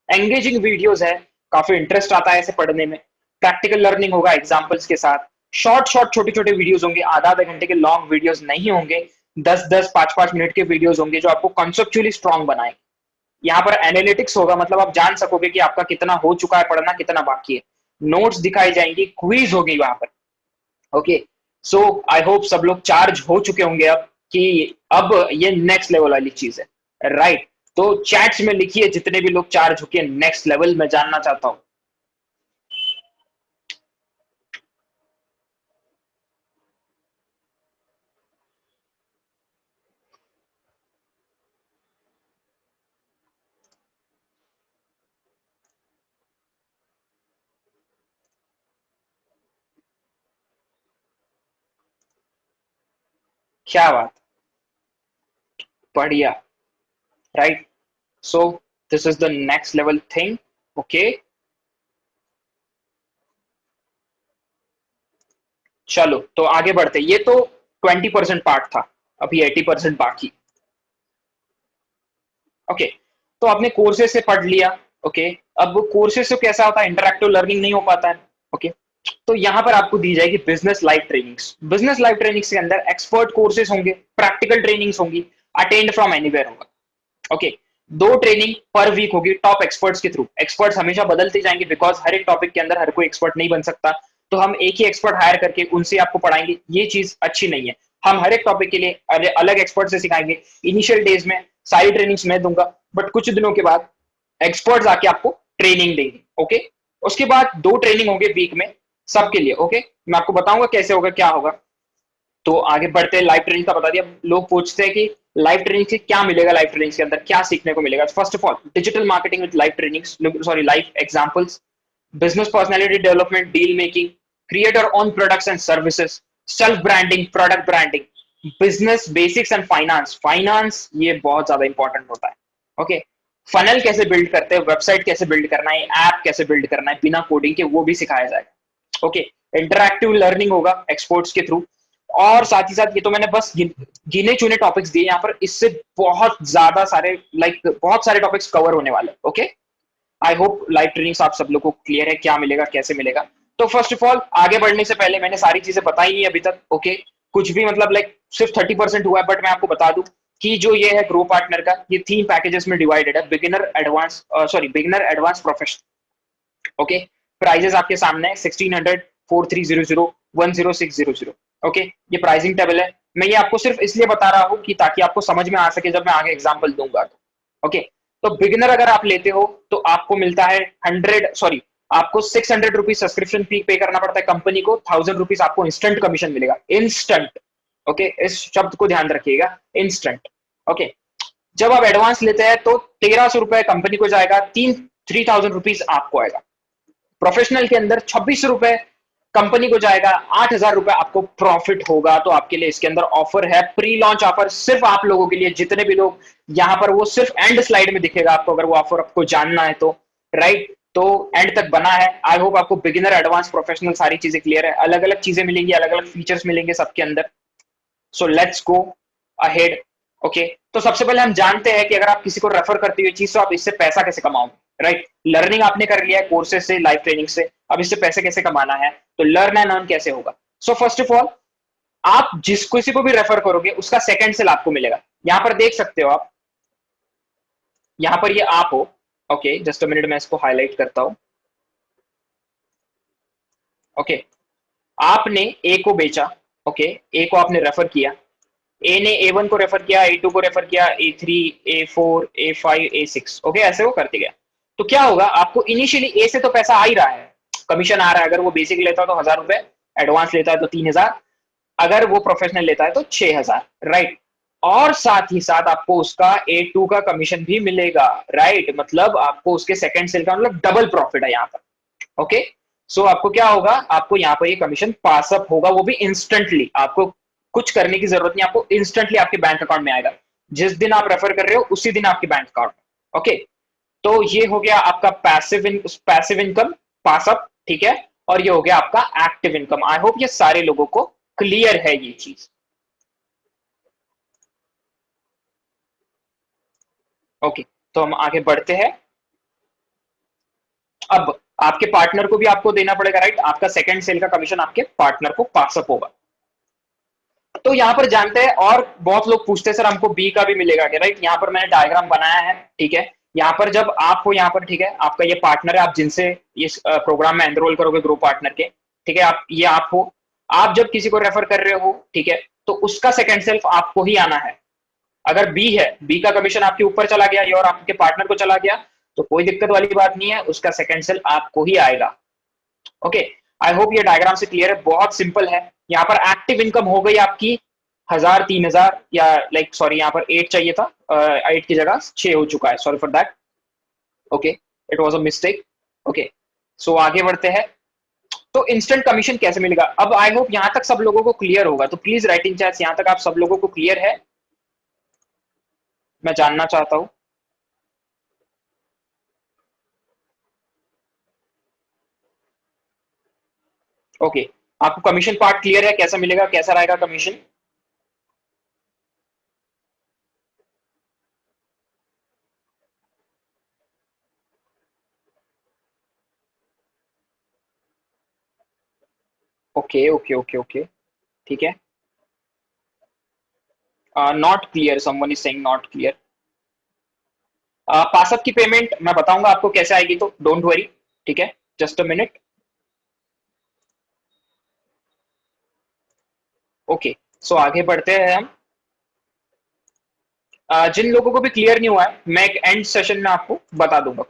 एंगेजिंग वीडियोस है, काफी इंटरेस्ट आता है इसे पढ़ने में। प्रैक्टिकल लर्निंग होगा एग्जांपल्स के साथ। शॉर्ट छोटे छोटे वीडियोस होंगे, आधा घंटे के लॉन्ग वीडियोस नहीं होंगे, 10 5 मिनट के वीडियोस होंगे जो आपको कॉन्सेप्चुअली स्ट्रांग बनाएंगे। यहाँ पर एनालिटिक्स होगा, मतलब आप जान सकोगे कि आपका कितना हो चुका है पढ़ना, कितना बाकी है। नोट्स दिखाई जाएंगी, क्विज होगी वहां पर, ओके। सो आई होप सब लोग चार्ज हो चुके होंगे अब कि अब ये नेक्स्ट लेवल वाली चीज है, राइट। तो चैट्स में लिखिए जितने भी लोग चार्ज हो के नेक्स्ट लेवल में जानना चाहता हूं। क्या बात, बढ़िया, right. So this is the next level thing, okay. चलो तो आगे बढ़ते, ये तो 20% पार्ट था, अभी 80% बाकी, ओके। तो आपने कोर्सेज से पढ़ लिया, ओके। अब कोर्सेज से कैसा होता है, इंटरैक्टिव लर्निंग नहीं हो पाता है, ओके। तो यहां पर आपको दी जाएगी business live trainings. Business live trainings के अंदर एक्सपर्ट कोर्सेज होंगे, प्रैक्टिकल ट्रेनिंग्स होंगी, अटेंड फ्रॉम एनीवेयर होगा, ओके। 2 ट्रेनिंग पर वीक होगी टॉप एक्सपर्ट्स के थ्रू। एक्सपर्ट्स हमेशा बदलते जाएंगे बिकॉज हर एक टॉपिक के अंदर हर कोई एक्सपर्ट नहीं बन सकता, तो हम एक ही एक्सपर्ट हायर करके उनसे आपको पढ़ाएंगे, ये चीज अच्छी नहीं है। हम हर एक टॉपिक के लिए अलग एक्सपर्ट से सिखाएंगे। इनिशियल डेज में सारी ट्रेनिंग्स मैं दूंगा, बट कुछ दिनों के बाद एक्सपर्ट्स आके आपको ट्रेनिंग देंगे, ओके। उसके बाद 2 ट्रेनिंग होंगे वीक में सबके लिए, ओके। मैं आपको बताऊंगा कैसे होगा, क्या होगा। तो आगे बढ़ते हैं, लाइव ट्रेनिंग का बता दिया। लोग पूछते हैं कि लाइव ट्रेनिंग से क्या मिलेगा, लाइव ट्रेनिंग के अंदर क्या सीखने को मिलेगा। First of all digital marketing with live trainings, sorry live examples, business personality development, deal making, create your own products and services, self branding, product branding, business basics and finance. Finance ये बहुत ज्यादा important होता है, okay. Funnel कैसे build करते हैं, website कैसे build करना है, ऐप कैसे बिल्ड करना है बिना कोडिंग के, वो भी सिखाया जाएगा, ओके। इंटरैक्टिव लर्निंग होगा एक्सपर्ट्स के थ्रू, और साथ ही साथ ये तो मैंने बस गिने चुने टॉपिक्स दिए यहाँ पर, इससे बहुत ज्यादा सारे बहुत सारे टॉपिक्स कवर होने वाले, okay. I hope live trainings आप सब लोगों को क्लियर है क्या मिलेगा, कैसे मिलेगा। तो फर्स्ट ऑफ ऑल आगे बढ़ने से पहले मैंने सारी चीजें बताई नहीं अभी तक, ओके। कुछ भी मतलब सिर्फ 30% हुआ है, बट मैं आपको बता दूं कि जो ये है ग्रो पार्टनर का, ये 3 पैकेजेस में डिवाइडेड है, beginner, advance, beginner, advance, professional, okay. Prices आपके सामने है 1600, 4300, 10600। ओके, ये प्राइसिंग टेबल है। मैं ये आपको सिर्फ इसलिए बता रहा हूं कि ताकि आपको समझ में आ सके जब मैं आगे एग्जांपल दूंगा तो। ओके, तो बिगिनर अगर आप लेते हो तो आपको मिलता है आपको 600 रुपीज सब्सक्रिप्शन फी पे करना पड़ता है कंपनी को, 1000 रुपीज आपको इंस्टेंट कमीशन मिलेगा। इंस्टेंट, ओके, इस शब्द को ध्यान रखिएगा, इंस्टेंट। ओके, जब आप एडवांस लेते हैं तो 1300 रुपए कंपनी को जाएगा, 3000 रुपीज आपको आएगा। प्रोफेशनल के अंदर 26 रुपए कंपनी को जाएगा, 8000 रुपए आपको प्रॉफिट होगा। तो आपके लिए इसके अंदर ऑफर है, प्री लॉन्च ऑफर सिर्फ आप लोगों के लिए, जितने भी लोग यहां पर, वो सिर्फ एंड स्लाइड में दिखेगा आपको, अगर वो ऑफर आपको जानना है तो, राइट। तो एंड तक बना है। आई होप आपको बिगिनर, एडवांस, प्रोफेशनल सारी चीजें क्लियर है। अलग अलग चीजें मिलेंगी, अलग अलग फीचर्स मिलेंगे सबके अंदर। So let's go ahead. Okay, तो सबसे पहले हम जानते हैं कि अगर आप किसी को रेफर करते हुए चीज, तो आप इससे पैसा कैसे कमाओगे, राइट। लर्निंग आपने कर लिया है कोर्सेज से, लाइव ट्रेनिंग से, अब इससे पैसे कैसे कमाना है, तो लर्न एंड अर्न कैसे होगा। सो फर्स्ट ऑफ ऑल, आप जिस किसी को भी रेफर करोगे उसका सेकंड सेल आपको मिलेगा। यहां पर देख सकते हो आप, यहां पर ये आप हो। ओके, जस्ट अ मिनट, मैं इसको हाईलाइट करता हूं। ओके, आपने ए को बेचा, ओके, ए को आपने रेफर किया, ए ने A1 को रेफर किया, A2 को रेफर किया, A3, A4, A5, A6, okay, ऐसे वो करते गया। तो क्या होगा, आपको इनिशियली ए से तो पैसा आ ही रहा है, कमीशन आ रहा है। अगर वो बेसिक लेता है तो 1000 रुपए, एडवांस लेता है तो 3000, अगर वो प्रोफेशनल लेता है तो 6000, राइट। और साथ ही साथ आपको उसका A2 का कमीशन भी मिलेगा, राइट। मतलब आपको उसके सेकंड सेल का मतलब डबल प्रॉफिट है यहाँ पर। ओके, सो आपको क्या होगा, आपको यहाँ पर ये कमीशन पास अप होगा, वो भी इंस्टेंटली। आपको कुछ करने की जरूरत नहीं, आपको इंस्टेंटली आपके बैंक अकाउंट में आएगा। जिस दिन आप रेफर कर रहे हो उसी दिन आपके बैंक अकाउंट में। ओके, तो ये हो गया आपका पैसिव इनकम, पास अप, ठीक है। और ये हो गया आपका एक्टिव इनकम। आई होप ये सारे लोगों को क्लियर है ये चीज। ओके, तो हम आगे बढ़ते हैं। अब आपके पार्टनर को भी आपको देना पड़ेगा, राइट। आपका सेकंड सेल का कमीशन आपके पार्टनर को पास अप होगा। तो यहां पर जानते हैं, और बहुत लोग पूछते हैं सर हमको बी का भी मिलेगा क्या, राइट। यहां पर मैंने डायग्राम बनाया है, ठीक है। यहां पर जब आप हो, यहां पर, ठीक है, आपका ये पार्टनर है, आप जिनसे इस प्रोग्राम में एनरोल करोगे, ग्रो पार्टनर के, ठीक है। आप हो, आप जब किसी को रेफर कर रहे हो, ठीक है, तो उसका सेकंड सेल्फ आपको ही आना है। अगर बी है, बी का कमीशन आपके ऊपर चला गया और आपके पार्टनर को चला गया, तो कोई दिक्कत वाली बात नहीं है, उसका सेकंड सेल्फ आपको ही आएगा। ओके, आई होप ये डायग्राम से क्लियर है, बहुत सिंपल है। यहाँ पर एक्टिव इनकम हो गई आपकी 1000, 3000, या लाइक सॉरी, यहाँ पर 8 चाहिए था, 8 की जगह 6 हो चुका है, sorry for that. Okay, it was a mistake. Okay, so आगे बढ़ते हैं। तो इंस्टेंट कमीशन कैसे मिलेगा, अब आई होप यहां तक सब लोगों को क्लियर होगा। तो प्लीज राइट इन चैट्स, यहां तक आप सब लोगों को क्लियर है, मैं जानना चाहता हूं। ओके, आपको कमीशन पार्ट क्लियर है, कैसा मिलेगा, कैसा रहेगा commission. Okay okay okay okay, ठीक है। Not clear, someone is saying not clear. Pass up की पेमेंट मैं बताऊंगा आपको कैसे आएगी, तो डोंट वरी, ठीक है, just a minute. Okay, so आगे बढ़ते हैं हम। जिन लोगों को भी क्लियर नहीं हुआ है, मैं एक एंड सेशन में आपको बता दूंगा,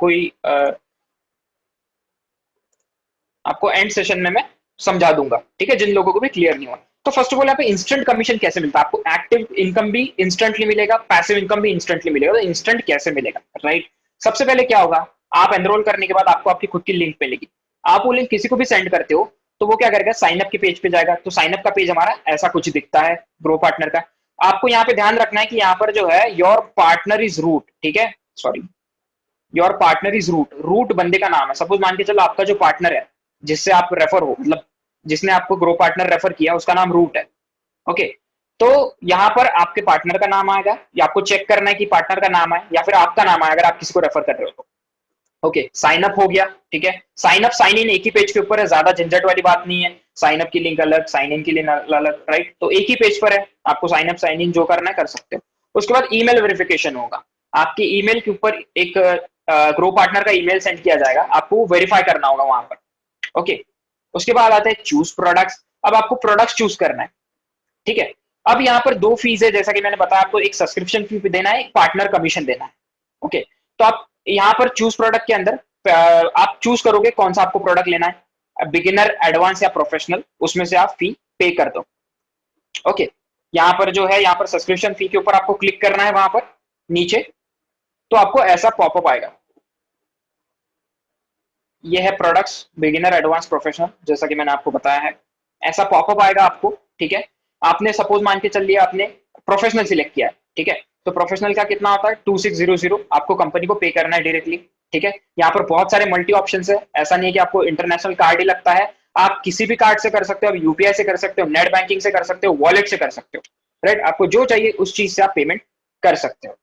आपको एंड सेशन में मैं समझा दूंगा, ठीक है, जिन लोगों को भी क्लियर नहीं हुआ। तो फर्स्ट ऑफ ऑल यहाँ पे इंस्टेंट कमीशन कैसे मिलता है, आपको एक्टिव इनकम भी इंस्टेंटली मिलेगा, पैसिव इनकम भी इंस्टेंटली मिलेगा। तो इंस्टेंट कैसे मिलेगा, राइट। सबसे पहले क्या होगा, आप एनरोल करने के बाद आपको आपकी खुद की लिंक मिलेगी। आप वो लिंक किसी को भी सेंड करते हो तो वो क्या करेगा, साइन अप के पेज पे जाएगा। तो साइन अप का पेज हमारा ऐसा कुछ दिखता है, ग्रो पार्टनर का। आपको यहाँ पे ध्यान रखना है कि यहाँ पर जो है योर पार्टनर इज रूट, ठीक है, sorry, your partner is root, root बंदे का नाम है। सपोज मान के चलो आपका जो पार्टनर है जिससे आप रेफर हो, मतलब जिसने आपको ग्रो पार्टनर रेफर किया, उसका नाम रूट है। ओके, तो यहां पर आपके पार्टनर का नाम आएगा, या आपको चेक करना है कि पार्टनर का नाम आए या फिर आपका नाम आए अगर आप किसी को रेफर कर रहे हो तो। ओके, साइन अप हो गया, ठीक है। साइन अप साइन इन एक ही पेज के ऊपर है, ज्यादा झंझट वाली बात नहीं है। साइन अप की लिंक अलग, साइन इन की लिंक अलग, राइट। तो एक ही पेज पर है, आपको साइन अप साइन इन जो करना है कर सकते हो। उसके बाद ईमेल वेरिफिकेशन होगा, आपके ईमेल के ऊपर एक ग्रो पार्टनर का ईमेल सेंड किया जाएगा, आपको वेरीफाई करना होगा वहां पर। ओके, उसके बाद आता है चूज प्रोडक्ट्स। अब आपको प्रोडक्ट्स चूज करना है, ठीक है। अब यहाँ पर दो फीस है, जैसा कि मैंने बताया आपको, एक सब्सक्रिप्शन फी देना है, एक पार्टनर कमीशन देना है। ओके, तो आप यहाँ पर चूज प्रोडक्ट के अंदर आप चूज करोगे कौन सा आपको प्रोडक्ट लेना है, बिगिनर, एडवांस या प्रोफेशनल, उसमें से आप फी पे कर दो। ओके, यहाँ पर जो है, यहाँ पर सब्सक्रिप्शन फी के ऊपर आपको क्लिक करना है वहां पर नीचे, तो आपको ऐसा पॉपअप आएगा। ये है प्रोडक्ट्स, बिगिनर, एडवांस, प्रोफेशनल, जैसा कि मैंने आपको बताया है, ऐसा पॉपअप आएगा आपको, ठीक है। आपने सपोज मान के चल लिया आपने प्रोफेशनल सिलेक्ट किया है, ठीक है, तो प्रोफेशनल का कितना होता है 2600 आपको कंपनी को पे करना है डायरेक्टली, ठीक है। यहाँ पर बहुत सारे मल्टी ऑप्शंस है, ऐसा नहीं है कि आपको इंटरनेशनल कार्ड ही लगता है, आप किसी भी कार्ड से कर सकते हो, आप यूपीआई से कर सकते हो, नेट बैंकिंग से कर सकते हो, वॉलेट से कर सकते हो, राइट। आपको जो चाहिए उस चीज से आप पेमेंट कर सकते हो।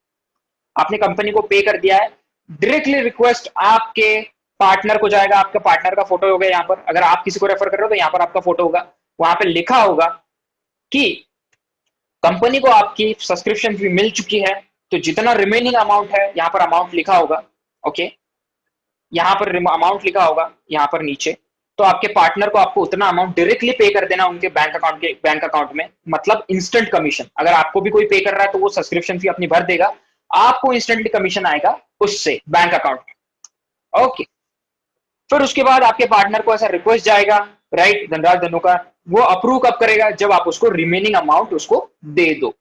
आपने कंपनी को पे कर दिया है, डायरेक्टली रिक्वेस्ट आपके पार्टनर को जाएगा, आपके पार्टनर का फोटो होगा यहाँ पर, अगर आप किसी को रेफर कर रहे हो तो यहाँ पर आपका फोटो होगा, वहां पे लिखा होगा कि कंपनी को आपकी सब्सक्रिप्शन फी मिल चुकी है, तो जितना रिमेनिंग अमाउंट है यहाँ पर अमाउंट लिखा होगा। ओके, यहाँ पर अमाउंट लिखा होगा यहाँ पर नीचे, तो आपके पार्टनर को आपको उतना अमाउंट डायरेक्टली पे कर देना उनके बैंक अकाउंट में, मतलब इंस्टेंट कमीशन। अगर आपको भी कोई पे कर रहा है तो वो सब्सक्रिप्शन फी अपनी भर देगा, आपको इंस्टेंटली कमीशन आएगा उससे बैंक अकाउंट में। ओके, फिर उसके बाद आपके पार्टनर को ऐसा रिक्वेस्ट जाएगा, राइट, धनराज धनु का, वो अप्रूव कब करेगा, जब आप उसको रिमेनिंग अमाउंट उसको दे दो।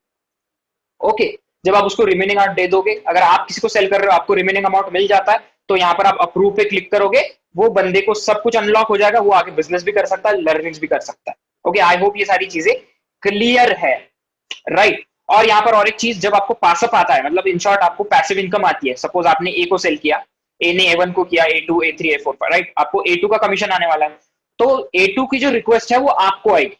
ओके, जब आप उसको रिमेनिंग अमाउंट दे दोगे, अगर आप किसी को सेल कर रहे हो आपको रिमेनिंग अमाउंट मिल जाता है, तो यहाँ पर आप अप्रूव पे क्लिक करोगे, वो बंदे को सब कुछ अनलॉक हो जाएगा, वो आगे बिजनेस भी कर सकता है, लर्निंग्स भी कर सकता है। ओके, आई होप ये सारी चीजें क्लियर है, राइट। और यहाँ पर और एक चीज, जब आपको पासअप आता है, मतलब इन शॉर्ट आपको पैसिव इनकम आती है, सपोज आपने ए को सेल किया, ए ने A1 को किया, A2, A3, A4 पर, राइट, आपको A2 का कमीशन आने वाला है, तो A2 की जो रिक्वेस्ट है वो आपको आएगी।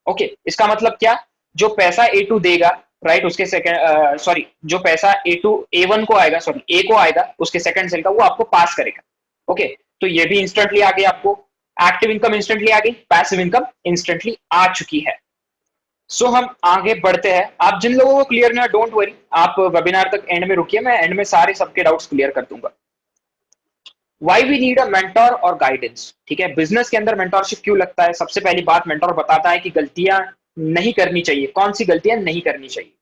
ओके, इसका मतलब क्या, जो पैसा A2 देगा, राइट, उसके सेकंड सॉरी, जो पैसा A1 को आएगा, सॉरी A को आएगा उसके सेकंड सेल का, वो आपको पास करेगा। ओके, तो ये भी इंस्टेंटली आ गई, आपको एक्टिव इनकम इंस्टेंटली आ गई, पैसिव इनकम इंस्टेंटली आ चुकी है। सो हम आगे बढ़ते हैं। आप जिन लोगों को क्लियर नहीं है, डोंट वरी, आप वेबिनार तक एंड में रुकिए, मैं एंड में सारे सबके डाउट्स क्लियर कर दूंगा। Why we need a mentor और गाइडेंस, ठीक है। बिजनेस के अंदर मेंटोरशिप क्यों लगता है, सबसे पहली बात, मेंटोर बताता है कि गलतियां नहीं करनी चाहिए, कौन सी गलतियां नहीं करनी चाहिए,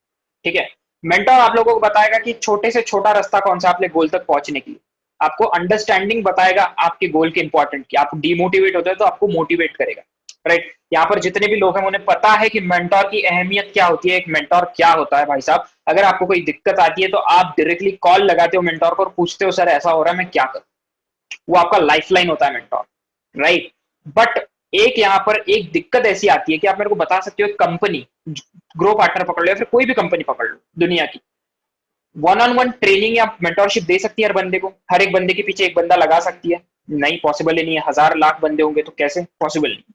ठीक है। मेंटोर आप लोगों को बताएगा कि छोटे से छोटा रास्ता कौन सा अपने गोल तक पहुंचने के लिए, आपको अंडरस्टैंडिंग बताएगा आपके गोल के इंपॉर्टेंट की, आप डिमोटिवेट होते हैं तो आपको मोटिवेट करेगा, राइट। यहाँ पर जितने भी लोग हैं उन्हें पता है कि मेंटोर की अहमियत क्या होती है, एक मेंटोर क्या होता है। भाई साहब, अगर आपको कोई दिक्कत आती है तो आप डायरेक्टली कॉल लगाते हो मेंटोर को और पूछते हो, सर ऐसा हो रहा है मैं क्या करूं, वो आपका लाइफलाइन होता है मेंटोर, राइट। बट एक यहाँ पर एक दिक्कत ऐसी आती है कि आप मेरे को बता सकते हो, कंपनी ग्रो पार्टनर पकड़ लो या फिर कोई भी कंपनी पकड़ लो दुनिया की, वन ऑन वन ट्रेनिंग या मेंटोरशिप दे सकती है हर बंदे को, हर एक बंदे के पीछे एक बंदा लगा सकती है? नहीं, पॉसिबल ही नहीं है। 1000 लाख बंदे होंगे तो कैसे पॉसिबल नहीं।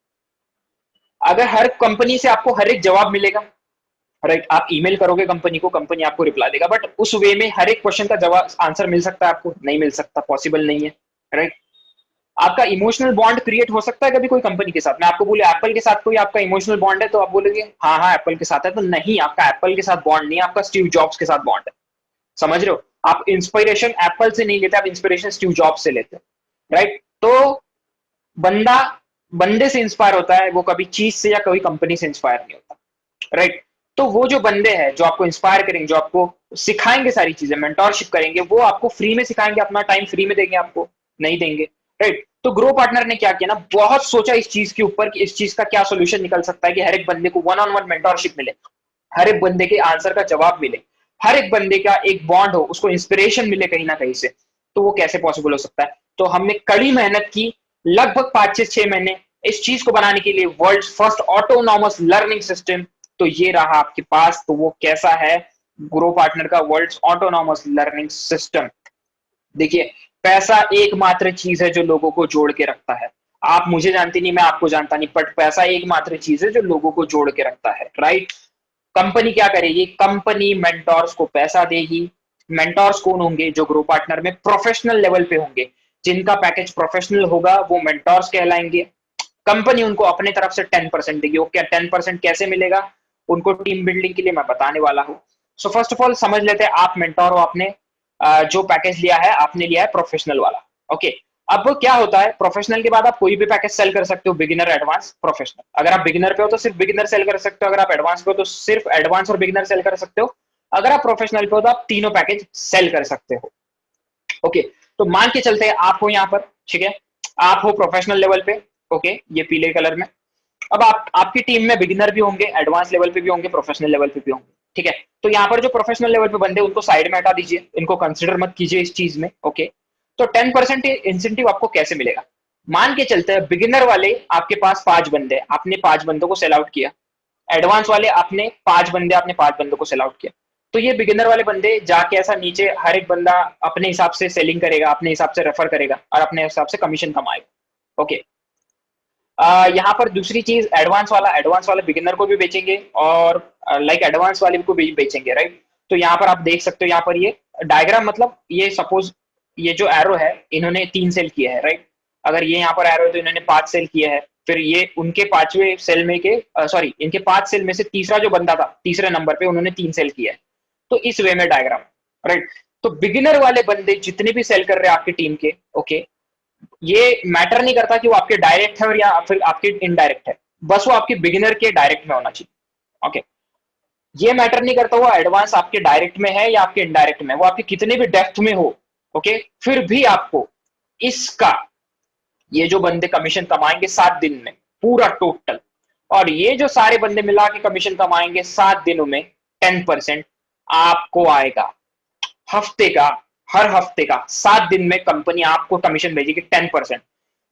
अगर हर कंपनी से आपको हर एक जवाब मिलेगा, राइट, आप ईमेल करोगे कंपनी को, कंपनी आपको रिप्लाई देगा, बट उस वे में हर एक क्वेश्चन का जवाब आंसर मिल सकता है आपको? नहीं मिल सकता, पॉसिबल नहीं है, राइट। आपका इमोशनल बॉन्ड क्रिएट हो सकता है कभी कोई कंपनी के साथ? मैं आपको बोले एप्पल के साथ कोई आपका इमोशनल बॉन्ड है तो आप बोलोगे हाँ हाँ एप्पल के साथ है, तो नहीं, आपका एप्पल के साथ बॉन्ड नहीं है, आपका स्टीव जॉब्स के साथ बॉन्ड है। समझ रहे हो? आप इंस्पिरेशन एप्पल से नहीं लेते, आप इंस्पिरेशन स्टीव जॉब्स से लेते हो, राइट। तो बंदा बंदे से इंस्पायर होता है, वो कभी चीज से या कभी कंपनी से इंस्पायर नहीं होता, राइट। तो वो जो बंदे हैं जो आपको इंस्पायर करेंगे, जो आपको सिखाएंगे सारी चीजें, मेंटोरशिप करेंगे, वो आपको फ्री में सिखाएंगे, अपना टाइम फ्री में देंगे आपको? नहीं देंगे, राइट। तो ग्रो पार्टनर ने क्या किया ना, बहुत सोचा इस चीज के ऊपर कि इस चीज का क्या सोल्यूशन निकल सकता है कि हर एक बंदे को वन ऑन वन मेंटोरशिप मिले, हर एक बंदे के आंसर का जवाब मिले, हर एक बंदे का एक बॉन्ड हो, उसको इंस्पिरेशन मिले कहीं ना कहीं से। तो वो कैसे पॉसिबल हो सकता है? तो हमने कड़ी मेहनत की, लगभग 5 से 6 महीने इस चीज को बनाने के लिए, world first autonomous learning system. तो ये रहा आपके पास। तो वो कैसा है? ग्रो पार्टनर का वर्ल्ड ऑटोनॉमस लर्निंग सिस्टम। देखिए, पैसा एकमात्र चीज है जो लोगों को जोड़ के रखता है। आप मुझे जानते नहीं, मैं आपको जानता नहीं, बट पैसा एकमात्र चीज है जो लोगों को जोड़ के रखता है, राइट। कंपनी क्या करेगी? कंपनी मेंटोर्स को पैसा देगी। मेंटोर्स कौन होंगे? जो ग्रो पार्टनर में प्रोफेशनल लेवल पे होंगे, जिनका पैकेज प्रोफेशनल होगा, वो मेंटोर्स कहलाएंगे। कंपनी उनको अपने तरफ से 10% देगी। वो क्या 10% कैसे मिलेगा उनको? टीम बिल्डिंग के लिए मैं बताने वाला हूं। सो फर्स्ट ऑफ ऑल समझ लेते हैं, आप मेंटोर हो, आपने जो पैकेज लिया है आपने लिया है प्रोफेशनल वाला, ओके। अब क्या होता है, प्रोफेशनल के बाद आप कोई भी पैकेज सेल कर सकते हो, बिगिनर, एडवांस, प्रोफेशनल। अगर आप बिगिनर पे हो तो सिर्फ बिगिनर सेल कर सकते हो, अगर आप एडवांस पे हो तो सिर्फ एडवांस और बिगिनर सेल कर सकते हो, अगर आप प्रोफेशनल पे हो तो आप तीनों पैकेज सेल कर सकते हो। ओके, तो मान के चलते हैं आप हो यहाँ पर, ठीक है, आप हो प्रोफेशनल लेवल पे, ओके, ये पीले कलर में। अब आपकी टीम में बिगिनर भी होंगे, एडवांस लेवल पे भी होंगे, प्रोफेशनल लेवल पे भी होंगे, ठीक है। तो यहाँ पर जो प्रोफेशनल लेवल पे बंदे उनको साइड में हटा दीजिए, इनको कंसिडर मत कीजिए इस चीज में, ओके। तो 10% इंसेंटिव आपको कैसे मिलेगा? मान के चलते हैं बिगिनर वाले आपके पास 5 बंदे, आपने 5 बंदों को सेल आउट किया, एडवांस वाले आपने 5 बंदे, आपने 5 बंदों को सेल आउट किया। तो ये बिगिनर वाले बंदे जाके ऐसा नीचे हर एक बंदा अपने हिसाब से सेलिंग करेगा, अपने हिसाब से रेफर करेगा और अपने हिसाब से कमीशन कमाएगा, ओके। यहाँ पर दूसरी चीज, एडवांस वाला बिगिनर को भी बेचेंगे और लाइक एडवांस वाले को भी बेचेंगे, राइट। तो यहाँ पर आप देख सकते हो, यहाँ पर ये डायग्राम, मतलब ये सपोज ये जो एरो है इन्होंने 3 सेल किए हैं, राइट। अगर ये यहाँ पर एरो है तो इन्होंने 5 सेल किए हैं, फिर ये उनके 5वें सेल में के सॉरी इनके 5 सेल में से तीसरा जो बंदा था तीसरे नंबर पे उन्होंने 3 सेल किया है। तो इस वे में डायग्राम, राइट। तो बिगिनर वाले बंदे जितने भी सेल कर रहे हैं आपकी टीम के, ओके, ये मैटर नहीं करता कि वो आपके डायरेक्ट है और या फिर आपके इनडायरेक्ट है, बस वो आपके बिगिनर के डायरेक्ट में होना चाहिए, ओके। ये मैटर नहीं करता वो एडवांस आपके डायरेक्ट में है या आपके इनडायरेक्ट में, वो आपके कितने भी डेप्थ में हो, ओके, फिर भी आपको इसका ये जो बंदे कमीशन कमाएंगे 7 दिन में पूरा टोटल, और ये जो सारे बंदे मिला के कमीशन कमाएंगे 7 दिनों में 10% आपको आएगा हफ्ते का, हर हफ्ते का 7 दिन में कंपनी आपको कमीशन भेजेगी 10%।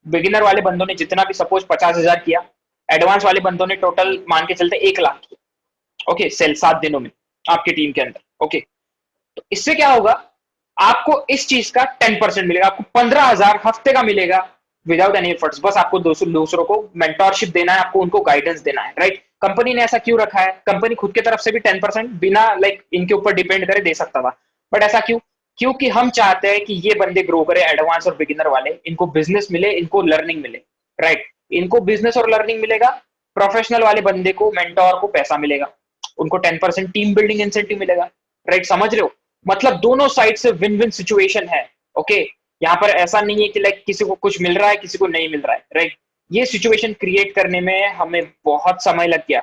बिगिनर वाले बंदों ने जितना भी सपोज 50,000 किया, एडवांस वाले बंदों ने टोटल मान के चलते 1 लाख किया, ओके, सेल 7 दिनों में आपकी टीम के अंदर, ओके। तो इससे क्या होगा, आपको इस चीज का 10% मिलेगा, आपको 15,000 हफ्ते का मिलेगा विदाउट एनी एफर्ट्स। बस आपको दूसरों को मेंटोरशिप देना है, आपको उनको गाइडेंस देना है, राइट। कंपनी ने ऐसा क्यों रखा है? कंपनी खुद की तरफ से भी 10% बिना लाइक इनके ऊपर डिपेंड करे दे सकता था, बट ऐसा क्यों? क्योंकि हम चाहते हैं कि ये बंदे ग्रो करे, एडवांस और बिगिनर वाले, इनको बिजनेस मिले, इनको लर्निंग मिले, राइट। इनको बिजनेस और लर्निंग मिलेगा, प्रोफेशनल वाले बंदे को, मेंटोर को पैसा मिलेगा, उनको 10% टीम बिल्डिंग इंसेंटिव मिलेगा, राइट। समझ रहे हो? मतलब दोनों साइड से विन विन सिचुएशन है, ओके। यहाँ पर ऐसा नहीं है कि लाइक किसी को कुछ मिल रहा है किसी को नहीं मिल रहा है, राइट। ये सिचुएशन क्रिएट करने में हमें बहुत समय लग गया,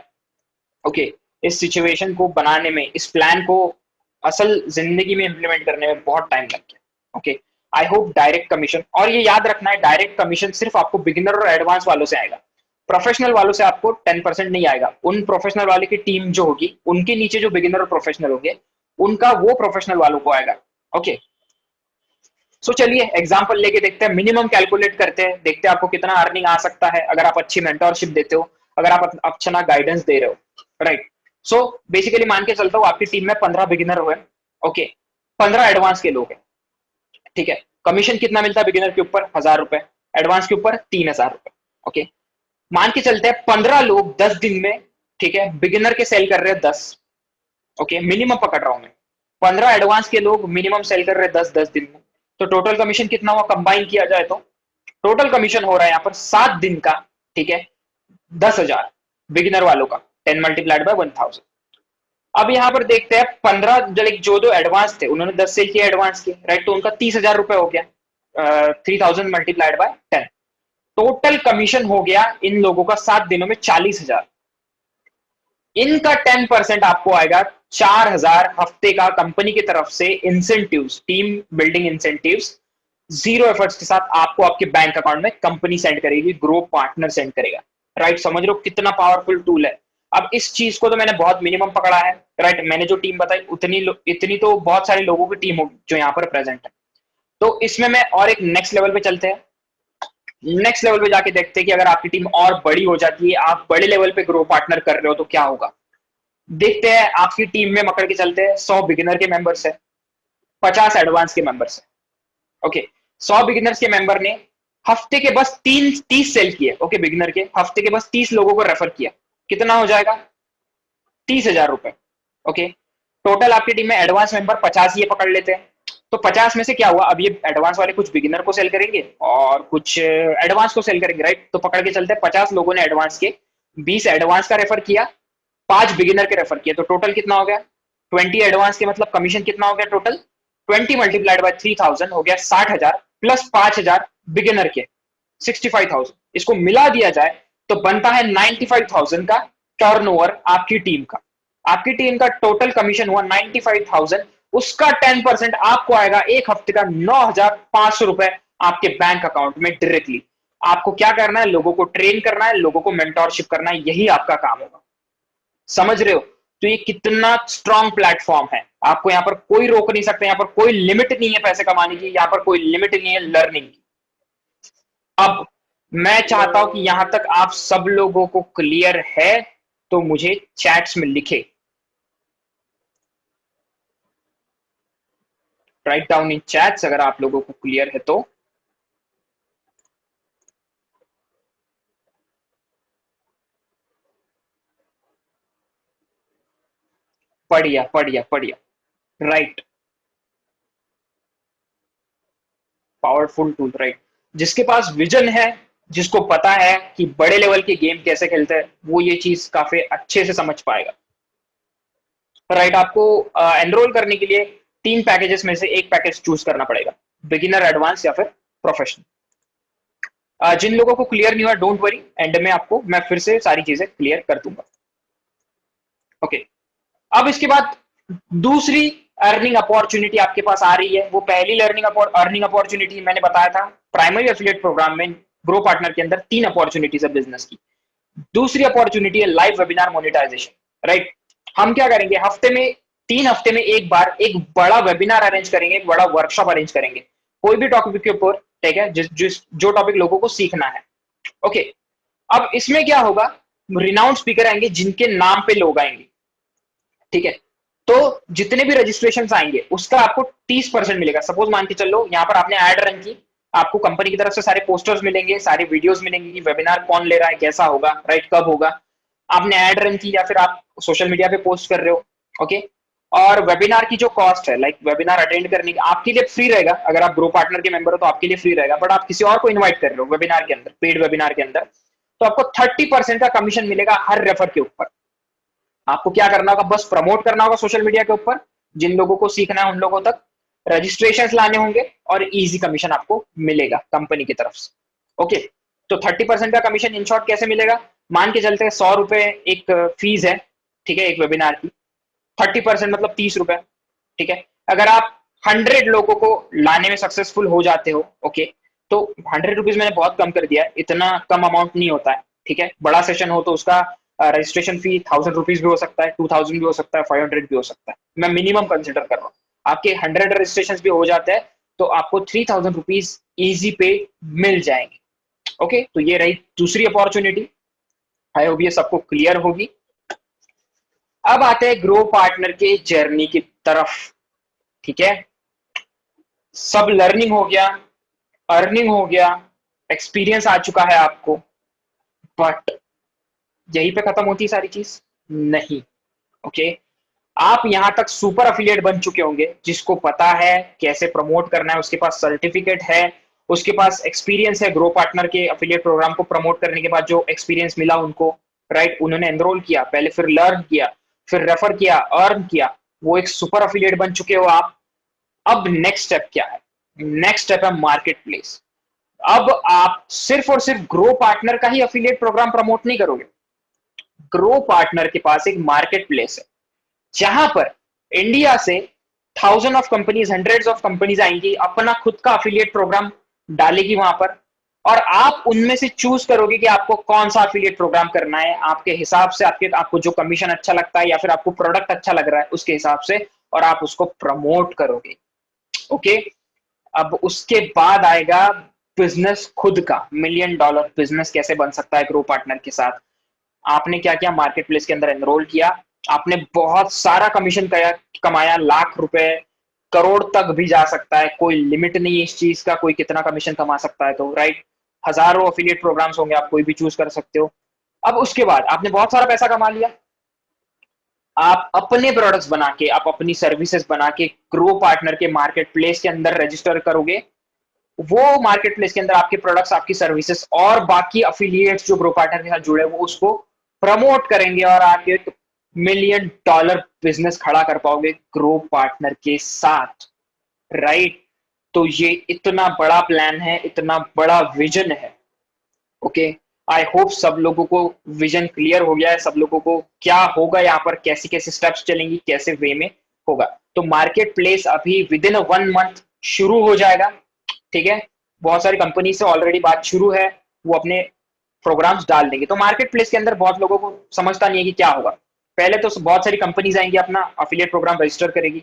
ओके। इस सिचुएशन को बनाने में, इस प्लान को असल जिंदगी में इंप्लीमेंट करने में बहुत टाइम लग गया, okay. I hope direct commission, और ये याद रखना है डायरेक्ट कमीशन सिर्फ आपको बिगिनर और एडवांस वालों से आएगा, प्रोफेशनल वालों से आपको 10% नहीं आएगा। उन प्रोफेशनल वाले की टीम जो होगी उनके नीचे जो बिगिनर और प्रोफेशनल होंगे उनका वो प्रोफेशनल वालों को आएगा, ओके। सो चलिए एग्जांपल लेके देखते हैं, मिनिमम कैलकुलेट करते हैं, देखते हैं आपको कितना अर्निंग आ सकता है अगर आप अच्छी मेंटोरशिप देते हो, अगर आप अच्छा गाइडेंस दे रहे हो, राइट। सो बेसिकली मान के चलता हूँ आपकी टीम में 15 बिगिनर हुए, ओके, 15 एडवांस के लोग हैं, ठीक है। कमीशन कितना मिलता है बिगिनर के ऊपर? 1,000 रुपए, एडवांस के ऊपर 3,000 रुपए, ओके। मान के चलते हैं 15 लोग 10 दिन में, ठीक है, बिगिनर के सेल कर रहे हैं 10, ओके, मिनिमम पकड़ रहा हूं मैं। 15 एडवांस के लोग मिनिमम सेल कर रहे हैं 10 दिन में, तो टोटल कमीशन कितना हुआ? कंबाइन किया जाए तो टोटल कमीशन हो रहा है यहाँ पर 7 दिन का, ठीक है, 10,000 बिगिनर वालों का, 10 मल्टीप्लाइड बाय 1,000। अब यहाँ पर देखते हैं 15 जो एडवांस थे उन्होंने 10 सेल किया एडवांस के, राइट, तो उनका 30,000 रुपए हो गया, 3,000 मल्टीप्लाइड बाय 10, टोटल कमीशन हो गया इन लोगों का 7 दिनों में 40,000। इनका 10% आपको आएगा 4,000 हफ्ते का कंपनी की तरफ से incentives, team building incentives, 0 efforts के साथ आपको आपके बैंक अकाउंट में कंपनी सेंड करेगी, ग्रो पार्टनर सेंड करेगा, राइट। समझ रहे हो कितना पावरफुल टूल है? अब इस चीज को तो मैंने बहुत मिनिमम पकड़ा है, राइट। मैंने जो टीम बताई इतनी तो बहुत सारे लोगों की टीम होगी जो यहाँ पर प्रेजेंट है। तो इसमें मैं और एक नेक्स्ट लेवल पे चलते हैं, नेक्स्ट लेवल पे जाके देखते हैं कि अगर आपकी टीम और बड़ी हो जाती है, आप बड़े लेवल पे ग्रो पार्टनर कर रहे हो तो क्या होगा। देखते हैं आपकी टीम में पकड़ के चलते हैं 100 बिगिनर के मेंबर्स है, 50 एडवांस के मेंबर्स है, ओके। 100 बिगिनर्स के मेंबर ने हफ्ते के बस 30 सेल किए, ओके, बिगिनर के हफ्ते के बस 30 लोगों को रेफर किया, कितना हो जाएगा? 30,000 रुपए, ओके। टोटल आपकी टीम में एडवांस मेंबर 50 ये पकड़ लेते हैं, तो 50 में से क्या हुआ, अब ये एडवांस वाले कुछ बिगिनर को सेल करेंगे और कुछ एडवांस को सेल करेंगे, राइट। तो पकड़ के चलते हैं 50 लोगों ने एडवांस के, 20 एडवांस का रेफर किया, 5 बिगिनर के रेफर किए, तो टोटल कितना हो गया? 20 एडवांस के, मतलब कमीशन कितना हो गया टोटल? 20 मल्टीप्लाइड बाय 3000 हो गया 60,000 प्लस 5,000 बिगिनर के 65,000, इसको मिला दिया जाए तो बनता है 95,000 का टर्नओवर आपकी टीम का। आपकी टीम का टोटल कमीशन हुआ 95,000, उसका 10% आपको आएगा एक हफ्ते का 9,500 रुपए आपके बैंक अकाउंट में डायरेक्टली। आपको क्या करना है, लोगों को ट्रेन करना है, लोगों को मेंटोरशिप करना है, यही आपका काम होगा। समझ रहे हो? तो ये कितना स्ट्रॉन्ग प्लेटफॉर्म है, आपको यहां पर कोई रोक नहीं सकता, यहां पर कोई लिमिट नहीं है पैसे कमाने की, यहां पर कोई लिमिट नहीं है लर्निंग की। अब मैं चाहता हूं कि यहां तक आप सब लोगों को क्लियर है तो मुझे चैट्स में लिखे, राइट डाउन इन चैट्स अगर आप लोगों को क्लियर है तो। बढ़िया बढ़िया बढ़िया, राइट, पावरफुल टूल, राइट। जिसके पास विजन है, जिसको पता है कि बड़े लेवल के गेम कैसे खेलते हैं, वो ये चीज काफी अच्छे से समझ पाएगा, राइट। आपको एनरोल करने के लिए 3 पैकेजेस में से एक पैकेज चूज करना पड़ेगा, बिगिनर, एडवांस या फिर प्रोफेशनल। जिन लोगों को क्लियर नहीं हुआ डोंट वरी, एंड में आपको मैं फिर से सारी चीजें क्लियर कर दूंगा। ओके, अब इसके बाद दूसरी अर्निंग अपॉर्चुनिटी आपके पास आ रही है। वो पहली अर्निंग अपॉर्चुनिटी मैंने बताया था प्राइमरी एफिलिएट प्रोग्राम में ग्रो पार्टनर के अंदर 3 अपॉर्चुनिटीज है बिजनेस की। दूसरी अपॉर्चुनिटी है लाइव वेबिनार मोनेटाइजेशन, राइट। हम क्या करेंगे, हफ्ते में 3 हफ्ते में एक बार एक बड़ा वेबिनार अरेंज करेंगे, एक बड़ा वर्कशॉप अरेंज करेंगे, कोई भी टॉपिक के ऊपर, ठीक है, जो टॉपिक लोगों को सीखना है। ओके, अब इसमें क्या होगा, रिनाउंड स्पीकर आएंगे जिनके नाम पे लोग आएंगे, ठीक है। तो जितने भी रजिस्ट्रेशन आएंगे उसका आपको 30% मिलेगा। सपोज मान के चलो यहाँ पर आपने ऐड रन की, आपको कंपनी की तरफ से सारे पोस्टर्स मिलेंगे, सारे वीडियोस मिलेंगे कि वेबिनार कौन ले रहा है, कैसा होगा, राइट, कब होगा। आपने ऐड रन की या फिर आप सोशल मीडिया पे पोस्ट कर रहे हो, ओके। और वेबिनार की जो कॉस्ट है, लाइक वेबिनार अटेंड करने की, आपके लिए फ्री रहेगा। अगर आप ग्रो पार्टनर के मेंबर हो तो आपके लिए फ्री रहेगा, बट आप किसी और को इन्वाइट कर रहे हो वेबिनार के अंदर, पेड वेबिनार के अंदर, तो आपको 30% का कमीशन मिलेगा हर रेफर के ऊपर। आपको क्या करना होगा, बस प्रमोट करना होगा सोशल मीडिया के ऊपर, जिन लोगों को सीखना है उन लोगों तक, रजिस्ट्रेशंस लाने होंगे और इजी कमीशन आपको मिलेगा कंपनी की तरफ से। ओके, तो 30% का कमीशन इन शॉर्ट कैसे मिलेगा, मान के चलते हैं 100 रुपए एक फीस है, ठीक है, एक वेबिनार की, 30% मतलब 30 रुपए, ठीक है। अगर आप 100 लोगों को लाने में सक्सेसफुल हो जाते हो, ओके, तो 100 रुपीज मैंने बहुत कम कर दिया है, इतना कम अमाउंट नहीं होता है, ठीक है। बड़ा सेशन हो तो उसका रजिस्ट्रेशन फी 1000 रुपीज भी हो सकता है, 2000 भी हो सकता है, 500 भी हो सकता है, मैं मिनिमम कंसिडर कर रहा हूँ। आपके 100 रजिस्ट्रेशन भी हो जाते हैं तो आपको 3000 रुपीज ईजी पे मिल जाएंगे। ओके, तो ये रही दूसरी अपॉर्चुनिटी, आई होप ये सबको क्लियर होगी। अब आते हैं ग्रो पार्टनर के जर्नी की तरफ, ठीक है। सब लर्निंग हो गया, अर्निंग हो गया, एक्सपीरियंस आ चुका है आपको, बट यहीं पे खत्म होती है सारी चीज? नहीं, ओके। आप यहां तक सुपर अफिलिएट बन चुके होंगे, जिसको पता है कैसे प्रमोट करना है, उसके पास सर्टिफिकेट है, उसके पास एक्सपीरियंस है ग्रो पार्टनर के अफिलिएट प्रोग्राम को प्रमोट करने के बाद जो एक्सपीरियंस मिला उनको, राइट, उन्होंने एनरोल किया पहले, फिर लर्न किया, फिर रेफर किया, अर्न किया, वो एक सुपर अफिलिएट बन चुके हो आप। अब नेक्स्ट स्टेप क्या है? नेक्स्ट स्टेप है मार्केट प्लेस। अब आप सिर्फ और सिर्फ ग्रो पार्टनर का ही अफिलिएट प्रोग्राम प्रमोट नहीं करोगे, ग्रो पार्टनर के पास एक मार्केट प्लेस है जहां पर इंडिया से 1000 of companies, hundreds of companies आएंगी, अपना खुद का अफिलिएट प्रोग्राम डालेगी वहां पर, और आप उनमें से चूज करोगे कि आपको कौन सा अफिलिएट प्रोग्राम करना है, आपके हिसाब से, आपको जो कमीशन अच्छा लगता है या फिर आपको प्रोडक्ट अच्छा लग रहा है उसके हिसाब से, और आप उसको प्रमोट करोगे। ओके, अब उसके बाद आएगा बिजनेस खुद का, $1 मिलियन बिजनेस कैसे बन सकता है ग्रो पार्टनर के साथ। आपने क्या किया, मार्केट प्लेस के अंदर एनरोल किया, आपने बहुत सारा कमीशन कमाया, लाख रुपए, करोड़ तक भी जा सकता है, कोई लिमिट नहीं है इस चीज का, कोई कितना कमीशन कमा सकता है, तो राइट, हजारों अफिलिएट प्रोग्राम्स होंगे, आप कोई भी चूज कर सकते हो। अब उसके बाद आपने बहुत सारा पैसा कमा लिया, आप अपने प्रोडक्ट्स बना के, आप अपनी सर्विसेज बना के ग्रो पार्टनर के मार्केट प्लेस के अंदर रजिस्टर करोगे। वो मार्केट प्लेस के अंदर आपके प्रोडक्ट्स, आपकी सर्विसेज और बाकी अफिलिएट्स जो ग्रो पार्टनर के साथ जुड़े वो उसको प्रमोट करेंगे, और आप एक $1 मिलियन बिजनेस खड़ा कर पाओगे ग्रो पार्टनर के साथ। राइट? तो ये इतना बड़ा प्लान है, इतना बड़ा विजन है। ओके, आई होप सब लोगों को विजन क्लियर हो गया है, सब लोगों को क्या होगा यहाँ पर, कैसी कैसी स्टेप्स चलेंगी, कैसे वे में होगा। तो मार्केट प्लेस अभी विद इन 1 मंथ शुरू हो जाएगा, ठीक है। बहुत सारी कंपनी से ऑलरेडी बात शुरू है, वो अपने प्रोग्राम्स डाल देंगे। तो मार्केट प्लेस के अंदर बहुत लोगों को समझता नहीं है कि क्या होगा। पहले तो बहुत सारी कंपनीज आएंगी, अपना अफिलिएट प्रोग्राम रजिस्टर करेगी,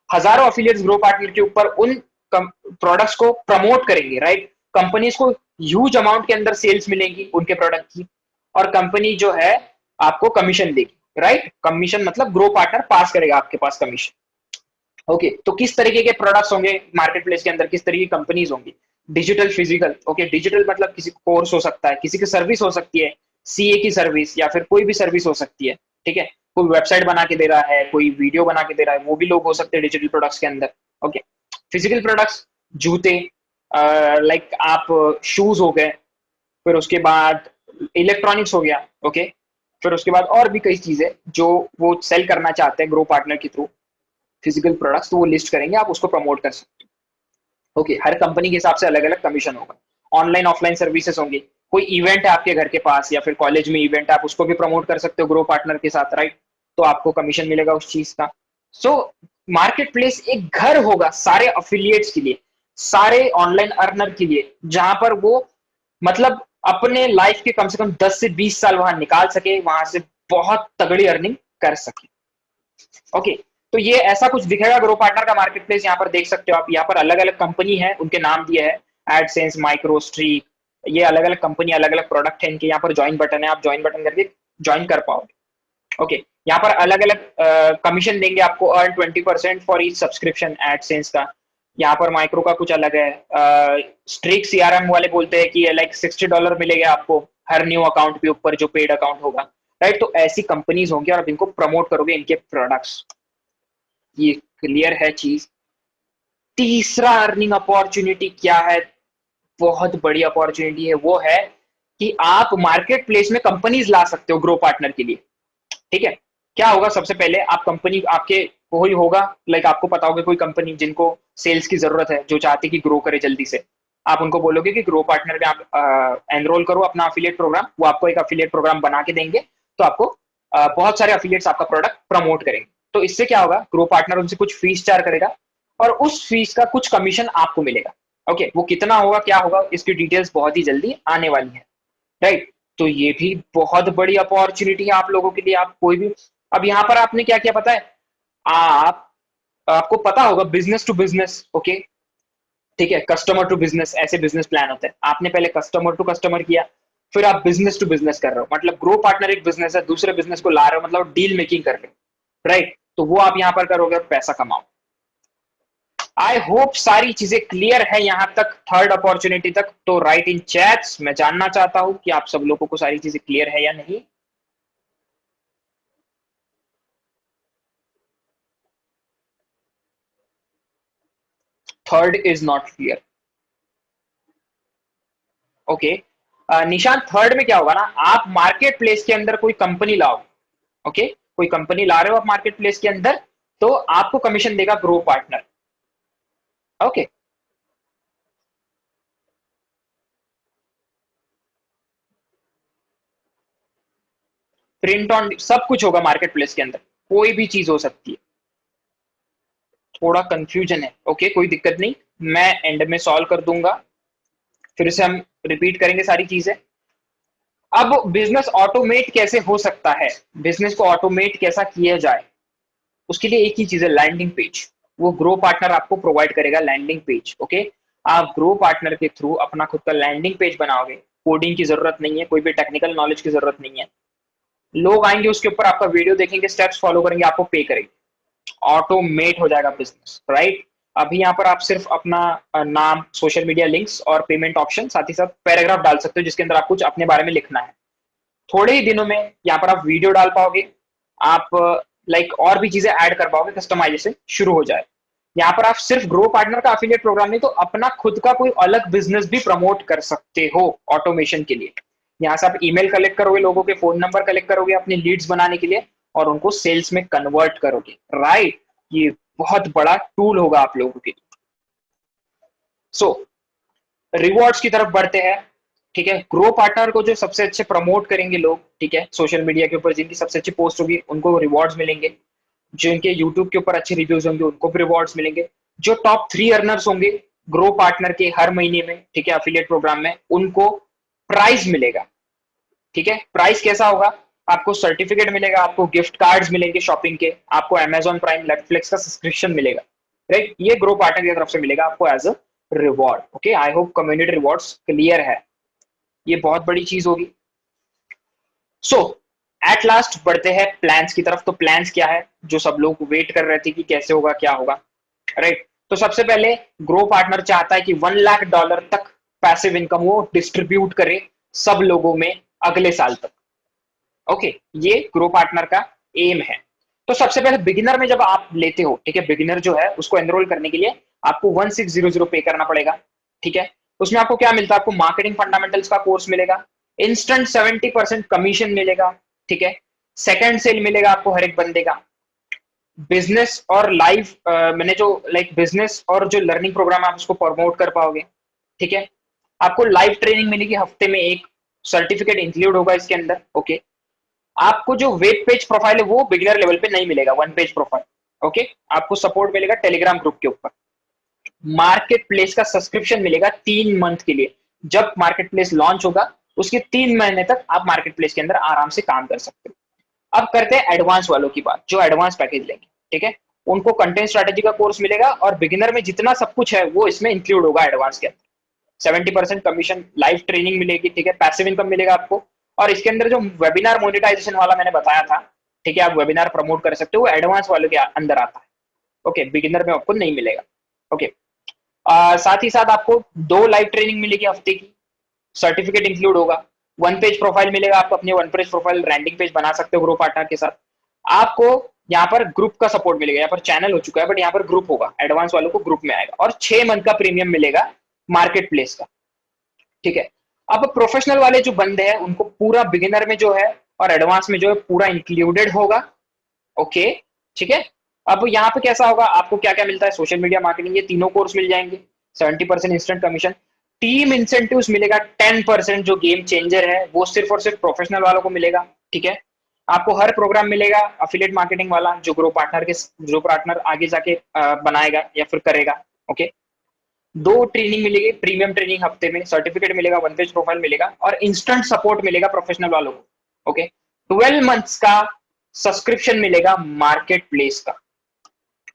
हजारों अफिलिएट्स ग्रो पार्टनर के ऊपर उन प्रोडक्ट्स को प्रमोट करेंगे, राइट? कंपनीज को ह्यूज अमाउंट के अंदर सेल्स मिलेंगी उनके प्रोडक्ट की, और कंपनी जो है आपको कमीशन देगी, राइट? कमीशन मतलब ग्रो पार्टनर पास करेगा आपके पास कमीशन। ओके, तो किस तरीके के प्रोडक्ट्स होंगे मार्केट प्लेस के अंदर, किस तरीके की कंपनीज होंगी? Digital, physical. ओके, डिजिटल मतलब किसी कोर्स हो सकता है, किसी की सर्विस हो सकती है, सीए की सर्विस या फिर कोई भी सर्विस हो सकती है, ठीक है। कोई वेबसाइट बना के दे रहा है, कोई वीडियो बना के दे रहा है, वो भी लोग हो सकते हैं डिजिटल प्रोडक्ट्स के अंदर। ओके, फिजिकल प्रोडक्ट्स, जूते, लाइक आप शूज हो गए, फिर उसके बाद इलेक्ट्रॉनिक्स हो गया, ओके, फिर उसके बाद और भी कई चीजें जो वो सेल करना चाहते हैं ग्रो पार्टनर के थ्रू, फिजिकल प्रोडक्ट्स, तो वो लिस्ट करेंगे, आप उसको प्रमोट कर सकते हो। ओके, हर कंपनी के हिसाब से अलग अलग कमीशन होगा। ऑनलाइन ऑफलाइन सर्विसेज होंगी, कोई इवेंट है आपके घर के पास या फिर कॉलेज में इवेंट है, आप उसको भी प्रमोट कर सकते हो ग्रो पार्टनर के साथ, राइट? तो आपको कमीशन मिलेगा उस चीज का। सो मार्केट प्लेस एक घर होगा सारे अफिलिएट्स के लिए, सारे ऑनलाइन अर्नर के लिए, जहां पर वो मतलब अपने लाइफ के कम से कम 10 से 20 साल वहां निकाल सके, वहां से बहुत तगड़ी अर्निंग कर सके। ओके, तो ये ऐसा कुछ दिखेगा ग्रो पार्टनर का मार्केट प्लेस। यहाँ पर देख सकते हो आप, यहाँ पर अलग अलग कंपनी है, उनके नाम दिए है, एडसेंस, माइक्रो, स्ट्रीक, ये अलग अलग कंपनी, अलग अलग प्रोडक्ट है इनके। यहाँ पर ज्वाइन बटन है, आप ज्वाइन बटन करके ज्वाइन कर पाओगे। ओके, यहाँ पर अलग अलग कमीशन देंगे आपको, earn 20% for each subscription AdSense का। यहाँ पर माइक्रो का कुछ अलग है, स्ट्रीक सीआरएम वाले बोलते हैं कि लाइक $60 मिलेगा आपको हर न्यू अकाउंट के ऊपर जो पेड अकाउंट होगा, राइट? तो ऐसी कंपनीज होंगी और आप इनको प्रमोट करोगे इनके प्रोडक्ट्स। ये क्लियर है चीज। तीसरा अर्निंग अपॉर्चुनिटी क्या है, बहुत बड़ी अपॉर्चुनिटी है, वो है कि आप मार्केट प्लेस में कंपनीज ला सकते हो ग्रो पार्टनर के लिए, ठीक है। क्या होगा, सबसे पहले आप कंपनी, आपके कोई होगा, लाइक आपको पता होगा कोई कंपनी जिनको सेल्स की जरूरत है, जो चाहती कि ग्रो करे जल्दी से, आप उनको बोलोगे कि ग्रो पार्टनर में आप एनरोल करो अपना अफिलिएट प्रोग्राम, वो आपको एक अफिलिएट प्रोग्राम बना के देंगे, तो आपको बहुत सारे अफिलिएट्स आपका प्रोडक्ट प्रमोट करेंगे। तो इससे क्या होगा, ग्रो पार्टनर उनसे कुछ फीस चार्ज करेगा और उस फीस का कुछ कमीशन आपको मिलेगा। ओके, वो कितना होगा, क्या होगा, इसकी डिटेल्स बहुत ही जल्दी आने वाली है, राइट? तो ये भी बहुत बड़ी अपॉर्चुनिटी है आप लोगों के लिए। आप कोई भी, अब यहाँ पर आपने क्या किया पता है, आपको पता होगा बिजनेस टू बिजनेस, ओके, ठीक है, कस्टमर टू बिजनेस, ऐसे बिजनेस प्लान होते हैं। आपने पहले कस्टमर टू कस्टमर किया, फिर आप बिजनेस टू बिजनेस कर रहे हो, मतलब ग्रो पार्टनर एक बिजनेस है, दूसरे बिजनेस को ला रहे हो, मतलब डील मेकिंग कर रहे हो, राइट? तो वो आप यहाँ पर करोगे और पैसा कमाओ। आई होप सारी चीजें क्लियर है यहां तक, थर्ड अपॉर्चुनिटी तक। तो राइट इन चैट्स, मैं जानना चाहता हूं कि आप सब लोगों को सारी चीजें क्लियर है या नहीं। Third is not clear. Okay, निशान, थर्ड में क्या होगा ना, आप मार्केट प्लेस के अंदर कोई कंपनी लाओ, ओके, कोई कंपनी ला रहे हो आप मार्केट प्लेस के अंदर, तो आपको कमीशन देगा grow partner. Okay, print on सब कुछ होगा मार्केट प्लेस के अंदर, कोई भी चीज हो सकती है। थोड़ा कंफ्यूजन है, ओके, कोई दिक्कत नहीं, मैं एंड में सॉल्व कर दूंगा, फिर से हम रिपीट करेंगे सारी चीजें। अब बिजनेस ऑटोमेट कैसे हो सकता है, बिजनेस को ऑटोमेट कैसा किया जाए, उसके लिए एक ही चीज है, लैंडिंग पेज। वो ग्रो पार्टनर आपको प्रोवाइड करेगा लैंडिंग पेज, ओके। आप ग्रो पार्टनर के थ्रू अपना खुद का लैंडिंग पेज बनाओगे, कोडिंग की जरूरत नहीं है, कोई भी टेक्निकल नॉलेज की जरूरत नहीं है, लोग आएंगे उसके ऊपर आपका वीडियो देखेंगे, स्टेप्स फॉलो करेंगे, आपको पे करेंगे, ऑटोमेट हो जाएगा बिजनेस, राइट? अभी यहाँ पर आप सिर्फ अपना नाम, सोशल मीडिया लिंक्स और पेमेंट ऑप्शन, साथ ही साथ पैराग्राफ डाल सकते हो जिसके अंदर आप कुछ अपने बारे में लिखना है। थोड़े ही दिनों में यहाँ पर आप वीडियो डाल पाओगे, आप लाइक और भी चीजें ऐड कर पाओगे, कस्टमाइजेशन शुरू हो जाए। यहाँ पर आप सिर्फ ग्रो पार्टनर का अफिलिएट प्रोग्राम नहीं, तो अपना खुद का कोई अलग बिजनेस भी प्रमोट कर सकते हो ऑटोमेशन के लिए। यहाँ से आप ईमेल कलेक्ट करोगे, लोगों के फोन नंबर कलेक्ट करोगे अपने लीड्स बनाने के लिए, और उनको सेल्स में कन्वर्ट करोगे, राइट? ये बहुत बड़ा टूल होगा आप लोगों के लिए। सो रिवॉर्ड्स की तरफ बढ़ते हैं, ठीक है। ग्रो पार्टनर को जो सबसे अच्छे प्रमोट करेंगे लोग, ठीक है, सोशल मीडिया के ऊपर जिनकी सबसे अच्छी पोस्ट होगी उनको रिवॉर्ड्स मिलेंगे, जो इनके यूट्यूब के ऊपर अच्छे रिव्यूज होंगे उनको भी रिवॉर्ड्स मिलेंगे, जो टॉप 3 अर्नर्स होंगे ग्रो पार्टनर के हर महीने में, ठीक है, अफिलिएट प्रोग्राम में, उनको प्राइज मिलेगा, ठीक है। प्राइस कैसा होगा, आपको सर्टिफिकेट मिलेगा, आपको गिफ्ट कार्ड्स मिलेंगे शॉपिंग के, आपको अमेजॉन प्राइम, नेटफ्लिक्स का सब्सक्रिप्शन मिलेगा, राइट। ये ग्रो पार्टनर की तरफ से मिलेगा आपको as a reward. Okay, I hope community rewards clear है, ये बहुत बड़ी चीज होगी। सो एट लास्ट बढ़ते हैं प्लान्स की तरफ। तो प्लान्स क्या है जो सब लोग वेट कर रहे थे कि कैसे होगा क्या होगा, राइट। तो सबसे पहले ग्रो पार्टनर चाहता है कि $1 लाख तक पैसिव इनकम वो डिस्ट्रीब्यूट करे सब लोगों में अगले साल तक। ओके, ये ग्रो पार्टनर का एम है। तो सबसे पहले बिगिनर में जब आप लेते हो, ठीक है, बिगिनर जो है उसको एनरोल करने के लिए आपको 1600 पे करना पड़ेगा, ठीक है। उसमें आपको क्या मिलता है, आपको मार्केटिंग फंडामेंटल्स का कोर्स मिलेगा, इंस्टेंट 70% कमीशन मिलेगा, ठीक है, सेकंड सेल मिलेगा आपको हर एक बंदे का, बिजनेस और लाइव मैंने जो लाइक बिजनेस और जो लर्निंग प्रोग्राम आप उसको प्रमोट कर पाओगे, ठीक है। आपको लाइव ट्रेनिंग मिलेगी हफ्ते में एक, सर्टिफिकेट इंक्लूड होगा इसके अंदर, ओके। आपको जो वेब पेज प्रोफाइल है वो बिगिनर लेवल पे नहीं मिलेगा, वन पेज प्रोफाइल, ओके। आपको सपोर्ट मिलेगा टेलीग्राम ग्रुप के ऊपर, मार्केट प्लेस का सब्सक्रिप्शन मिलेगा 3 मंथ के लिए, जब मार्केट प्लेस लॉन्च होगा उसके 3 महीने तक आप मार्केट प्लेस के अंदर आराम से काम कर सकते हो। अब करते हैं एडवांस वालों की बात, जो एडवांस पैकेज लेंगे, ठीक है, उनको कंटेंट स्ट्रेटेजी का कोर्स मिलेगा और बिगिनर में जितना सब कुछ है वो इसमें इंक्लूड होगा एडवांस के अंदर। 70% कमीशन, लाइव ट्रेनिंग मिलेगी, ठीक है, पैसिव इनकम मिलेगा आपको, और इसके अंदर जो वेबिनार मोनेटाइजेशन वाला मैंने बताया था, ठीक है, आप वेबिनार प्रमोट कर सकते हो, वो एडवांस वाले के अंदर आता है, ओके, बिगिनर में आपको नहीं मिलेगा, ओके। साथ ही साथ आपको 2 लाइव ट्रेनिंग मिलेगी हफ्ते की, सर्टिफिकेट इंक्लूड होगा, वन पेज प्रोफाइल मिलेगा आपको, अपनी वन पेज प्रोफाइल रैंडिंग पेज बना सकते हो ग्रुप पार्टनर के साथ। आपको यहाँ पर ग्रुप का सपोर्ट मिलेगा, यहाँ पर चैनल हो चुका है बट यहाँ पर ग्रुप होगा, एडवांस वालों को ग्रुप में आएगा, और 6 मंथ का प्रीमियम मिलेगा मार्केट प्लेस का, ठीक है। अब प्रोफेशनल वाले जो बंदे हैं उनको पूरा बिगिनर में जो है और एडवांस में जो है पूरा इंक्लूडेड होगा, ओके, ठीक है। अब यहाँ पे कैसा होगा, आपको क्या क्या मिलता है, सोशल मीडिया मार्केटिंग, ये तीनों कोर्स मिल जाएंगे, 70% इंस्टेंट कमीशन, टीम इंसेंटिव्स मिलेगा 10%, जो गेम चेंजर है वो सिर्फ और सिर्फ प्रोफेशनल वालों को मिलेगा, ठीक है। आपको हर प्रोग्राम मिलेगा अफिलिएट मार्केटिंग वाला, जो ग्रो पार्टनर आगे जाके बनाएगा या फिर करेगा, ओके। 2 ट्रेनिंग मिलेगी, प्रीमियम ट्रेनिंग हफ्ते में, सर्टिफिकेट मिलेगा, वन पेज प्रोफाइल मिलेगा और इंस्टेंट सपोर्ट मिलेगा प्रोफेशनल वालों को, ओके। 12 मंथ्स का सब्सक्रिप्शन मिलेगा मार्केट प्लेस का,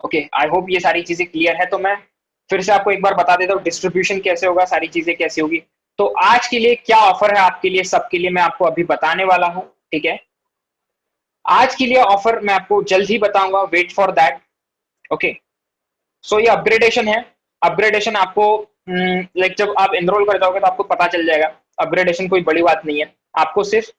ओके। आई होप ये सारी चीजें क्लियर है। तो मैं फिर से आपको एक बार बता देता हूँ डिस्ट्रीब्यूशन कैसे होगा, सारी चीजें कैसे होगी। तो आज के लिए क्या ऑफर है आपके लिए, सबके लिए मैं आपको अभी बताने वाला हूँ, ठीक है। आज के लिए ऑफर मैं आपको जल्द ही बताऊंगा, वेट फॉर दैट, ओके। सो ये अपग्रेडेशन है, अपग्रेडेशन आपको लाइक जब आप एनरोल कर जाओगे तो आपको पता चल जाएगा, अपग्रेडेशन कोई बड़ी बात नहीं है, आपको सिर्फ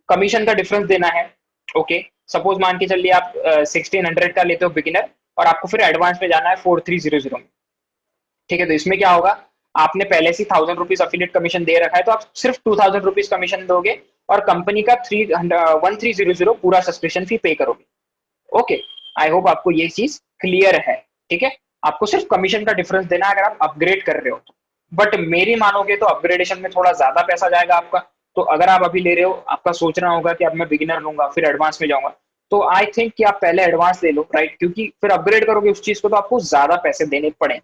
कमीशन का डिफरेंस देना है, ओके। सपोज मान के चलिए आप 1600 का लेते हो बिगिनर और आपको फिर एडवांस में जाना है 4300 में, ठीक है। तो इसमें क्या होगा, आपने पहले से 1000 रुपीज अफिलिएट कमीशन दे रखा है तो आप सिर्फ 2000 रुपीज कमीशन दोगे और कंपनी का 1300 पूरा सब्सक्रिप्शन फी पे करोगे, ओके। आई होप आपको ये चीज क्लियर है, ठीक है। आपको सिर्फ कमीशन का डिफरेंस देना है अगर आप अपग्रेड कर रहे हो तो, बट मेरी मानोगे तो अपग्रेडेशन में थोड़ा ज्यादा पैसा जाएगा आपका। तो अगर आप अभी ले रहे हो, आपका सोचना होगा कि अब मैं बिगिनर लूंगा फिर एडवांस में जाऊंगा, तो आई थिंक कि आप पहले एडवांस ले लो, राइट, क्योंकि फिर अपग्रेड करोगे उस चीज को तो आपको ज्यादा पैसे देने पड़े,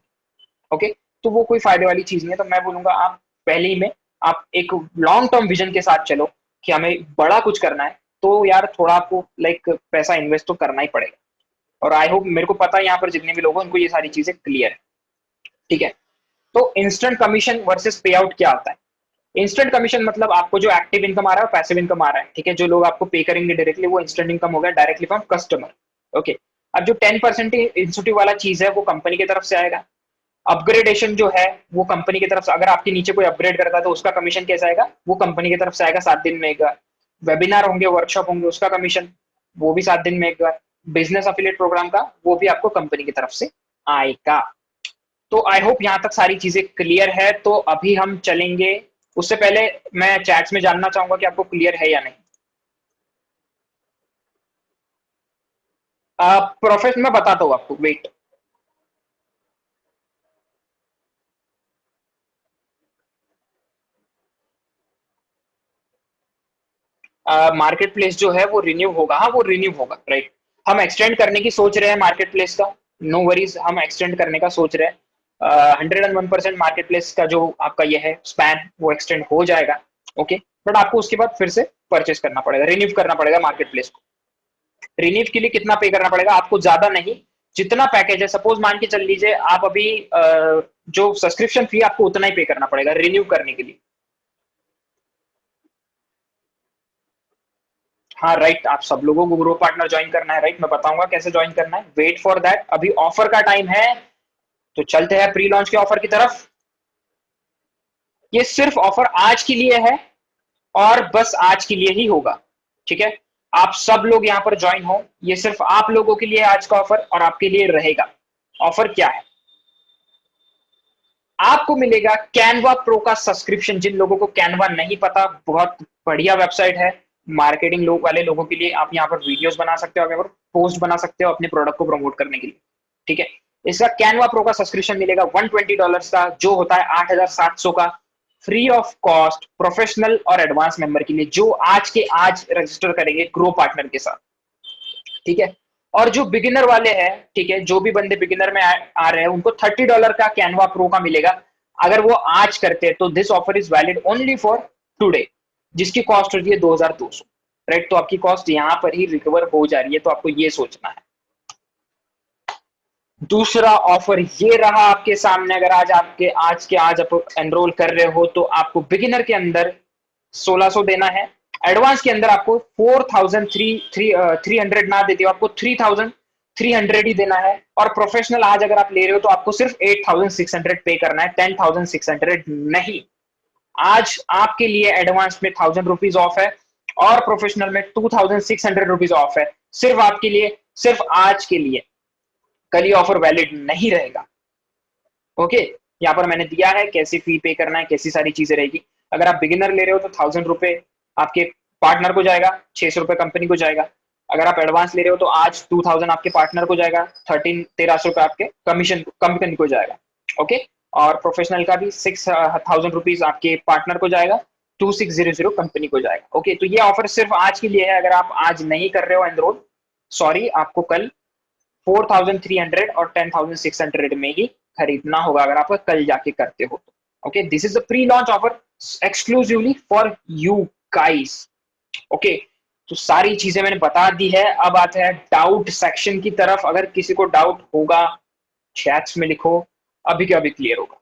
ओके। तो वो कोई फायदे वाली चीज नहीं है। तो मैं बोलूंगा आप पहले ही में आप एक लॉन्ग टर्म विजन के साथ चलो कि हमें बड़ा कुछ करना है, तो यार थोड़ा आपको लाइक पैसा इन्वेस्ट तो करना ही पड़ेगा। और आई होप, मेरे को पता है यहाँ पर जितने भी लोग हैं उनको ये सारी चीजें क्लियर है, ठीक है। तो इंस्टेंट कमीशन वर्सेस पे आउट क्या होता है। इंस्टेंट कमीशन मतलब आपको जो एक्टिव इनकम आ रहा है, पैसिव इनकम आ रहा है, ठीक है, जो लोग आपको पे करेंगे डायरेक्टली, वो इंस्टेंट इनकम हो गया डायरेक्टली फ्रॉम कस्टमर, ओके। अब जो 10% इंस्टीट्यूट वाला चीज है वो कंपनी की तरफ से आएगा। अपग्रेडेशन जो है वो कंपनी की तरफ से, अगर आपके नीचे कोई अपग्रेड करता है तो उसका कमीशन कैसा आएगा, वो कंपनी की तरफ से आएगा 7 दिन में एक बार। वेबिनार होंगे, वर्कशॉप होंगे, उसका कमीशन वो भी 7 दिन में एक बार। बिजनेस अफिलिएट प्रोग्राम का वो भी आपको कंपनी की तरफ से आएगा। तो आई होप यहां तक सारी चीजें क्लियर है। तो अभी हम चलेंगे, उससे पहले मैं चैट्स में जानना चाहूंगा कि आपको क्लियर है या नहीं। प्रोफेशन मैं बताता हूँ आपको, वेट। मार्केट प्लेस जो है वो रिन्यू होगा। हाँ, वो रिन्यू होगा, राइट। हम एक्सटेंड करने की सोच रहे हैं मार्केट प्लेस का, नो वरीज, हम एक्सटेंड करने का सोच रहे हैं। 101% मार्केट प्लेस का जो आपका ये है स्पैन, वो एक्सटेंड हो जाएगा, ओके। बट आपको उसके बाद फिर से परचेस करना पड़ेगा, रिन्यू करना पड़ेगा मार्केट प्लेस को। रिन्यू के लिए कितना पे करना पड़ेगा आपको? ज्यादा नहीं, जितना पैकेज है, सपोज मान के चल लीजिए आप अभी जो सब्सक्रिप्शन फी आपको उतना ही पे करना पड़ेगा रिन्यू करने के लिए। हाँ राइट, आप सब लोगों को ग्रो पार्टनर ज्वाइन करना है, राइट। मैं बताऊंगा कैसे ज्वाइन करना है, वेट फॉर दैट। अभी ऑफर का टाइम है, तो चलते हैं प्री लॉन्च के ऑफर की तरफ। ये सिर्फ ऑफर आज के लिए है और बस आज के लिए ही होगा, ठीक है। आप सब लोग यहां पर ज्वाइन हो, ये सिर्फ आप लोगों के लिए आज का ऑफर और आपके लिए रहेगा। ऑफर क्या है? आपको मिलेगा कैनवा प्रो का सब्सक्रिप्शन। जिन लोगों को कैनवा नहीं पता, बहुत बढ़िया वेबसाइट है मार्केटिंग लोग वाले लोगों के लिए। आप यहाँ पर वीडियोस बना सकते हो, यहाँ पर पोस्ट बना सकते हो अपने प्रोडक्ट को प्रमोट करने के लिए, ठीक है। इसका कैनवा प्रो का सब्सक्रिप्शन मिलेगा $120 का, जो होता है 8,700 का, फ्री ऑफ कॉस्ट, प्रोफेशनल और एडवांस मेंबर के लिए, जो आज के आज रजिस्टर करेंगे ग्रो पार्टनर के साथ, ठीक है। और जो बिगिनर वाले हैं, ठीक है, जो भी बंदे बिगिनर में आ रहे हैं, उनको $30 का कैनवा प्रो का मिलेगा। अगर वो आज करते हैं तो this offer is valid only for today, जिसकी कॉस्ट होती है 2,200, राइट। तो आपकी कॉस्ट यहां पर ही रिकवर हो जा रही है, तो आपको ये सोचना है। दूसरा ऑफर ये रहा आपके सामने। अगर आज आप एनरोल कर रहे हो तो आपको बिगिनर के अंदर 1,600 देना है, एडवांस के अंदर आपको 4,300 ना देते हो, आपको 3,300 ही देना है। और प्रोफेशनल आज अगर आप ले रहे हो तो आपको सिर्फ 8,600 पे करना है, 10,600 नहीं। आज आपके लिए एडवांस में 1,000 रुपीज ऑफ है और प्रोफेशनल में 2,600 रुपीज ऑफ है, सिर्फ आपके लिए, सिर्फ आज के लिए। कल ये ऑफर वैलिड नहीं रहेगा, ओके। यहाँ पर मैंने दिया है कैसे फी पे करना है, कैसी सारी चीजें रहेगी। अगर आप बिगिनर ले रहे हो तो 1,000 रुपए आपके पार्टनर को जाएगा, 600 रुपए कंपनी को जाएगा। अगर आप एडवांस ले रहे हो तो आज 2,000 आपके पार्टनर को जाएगा, 1,300 रुपए आपके कमीशन कंपनी को जाएगा, ओके। और प्रोफेशनल का भी 6,000 रुपीज आपके पार्टनर को जाएगा, 2,600 कंपनी को जाएगा, ओके। तो ये ऑफर सिर्फ आज के लिए है। अगर आप आज नहीं कर रहे हो एनरोल, सॉरी, आपको कल 4,300 और 10,600 में ही खरीदना होगा, अगर आप कल जाके करते हो तो, okay. This is the pre launch offer exclusively for you guys, okay. तो सारी चीजें मैंने बता दी है। अब आते हैं डाउट सेक्शन की तरफ। अगर किसी को डाउट होगा चैट्स में लिखो, अभी के अभी क्लियर होगा।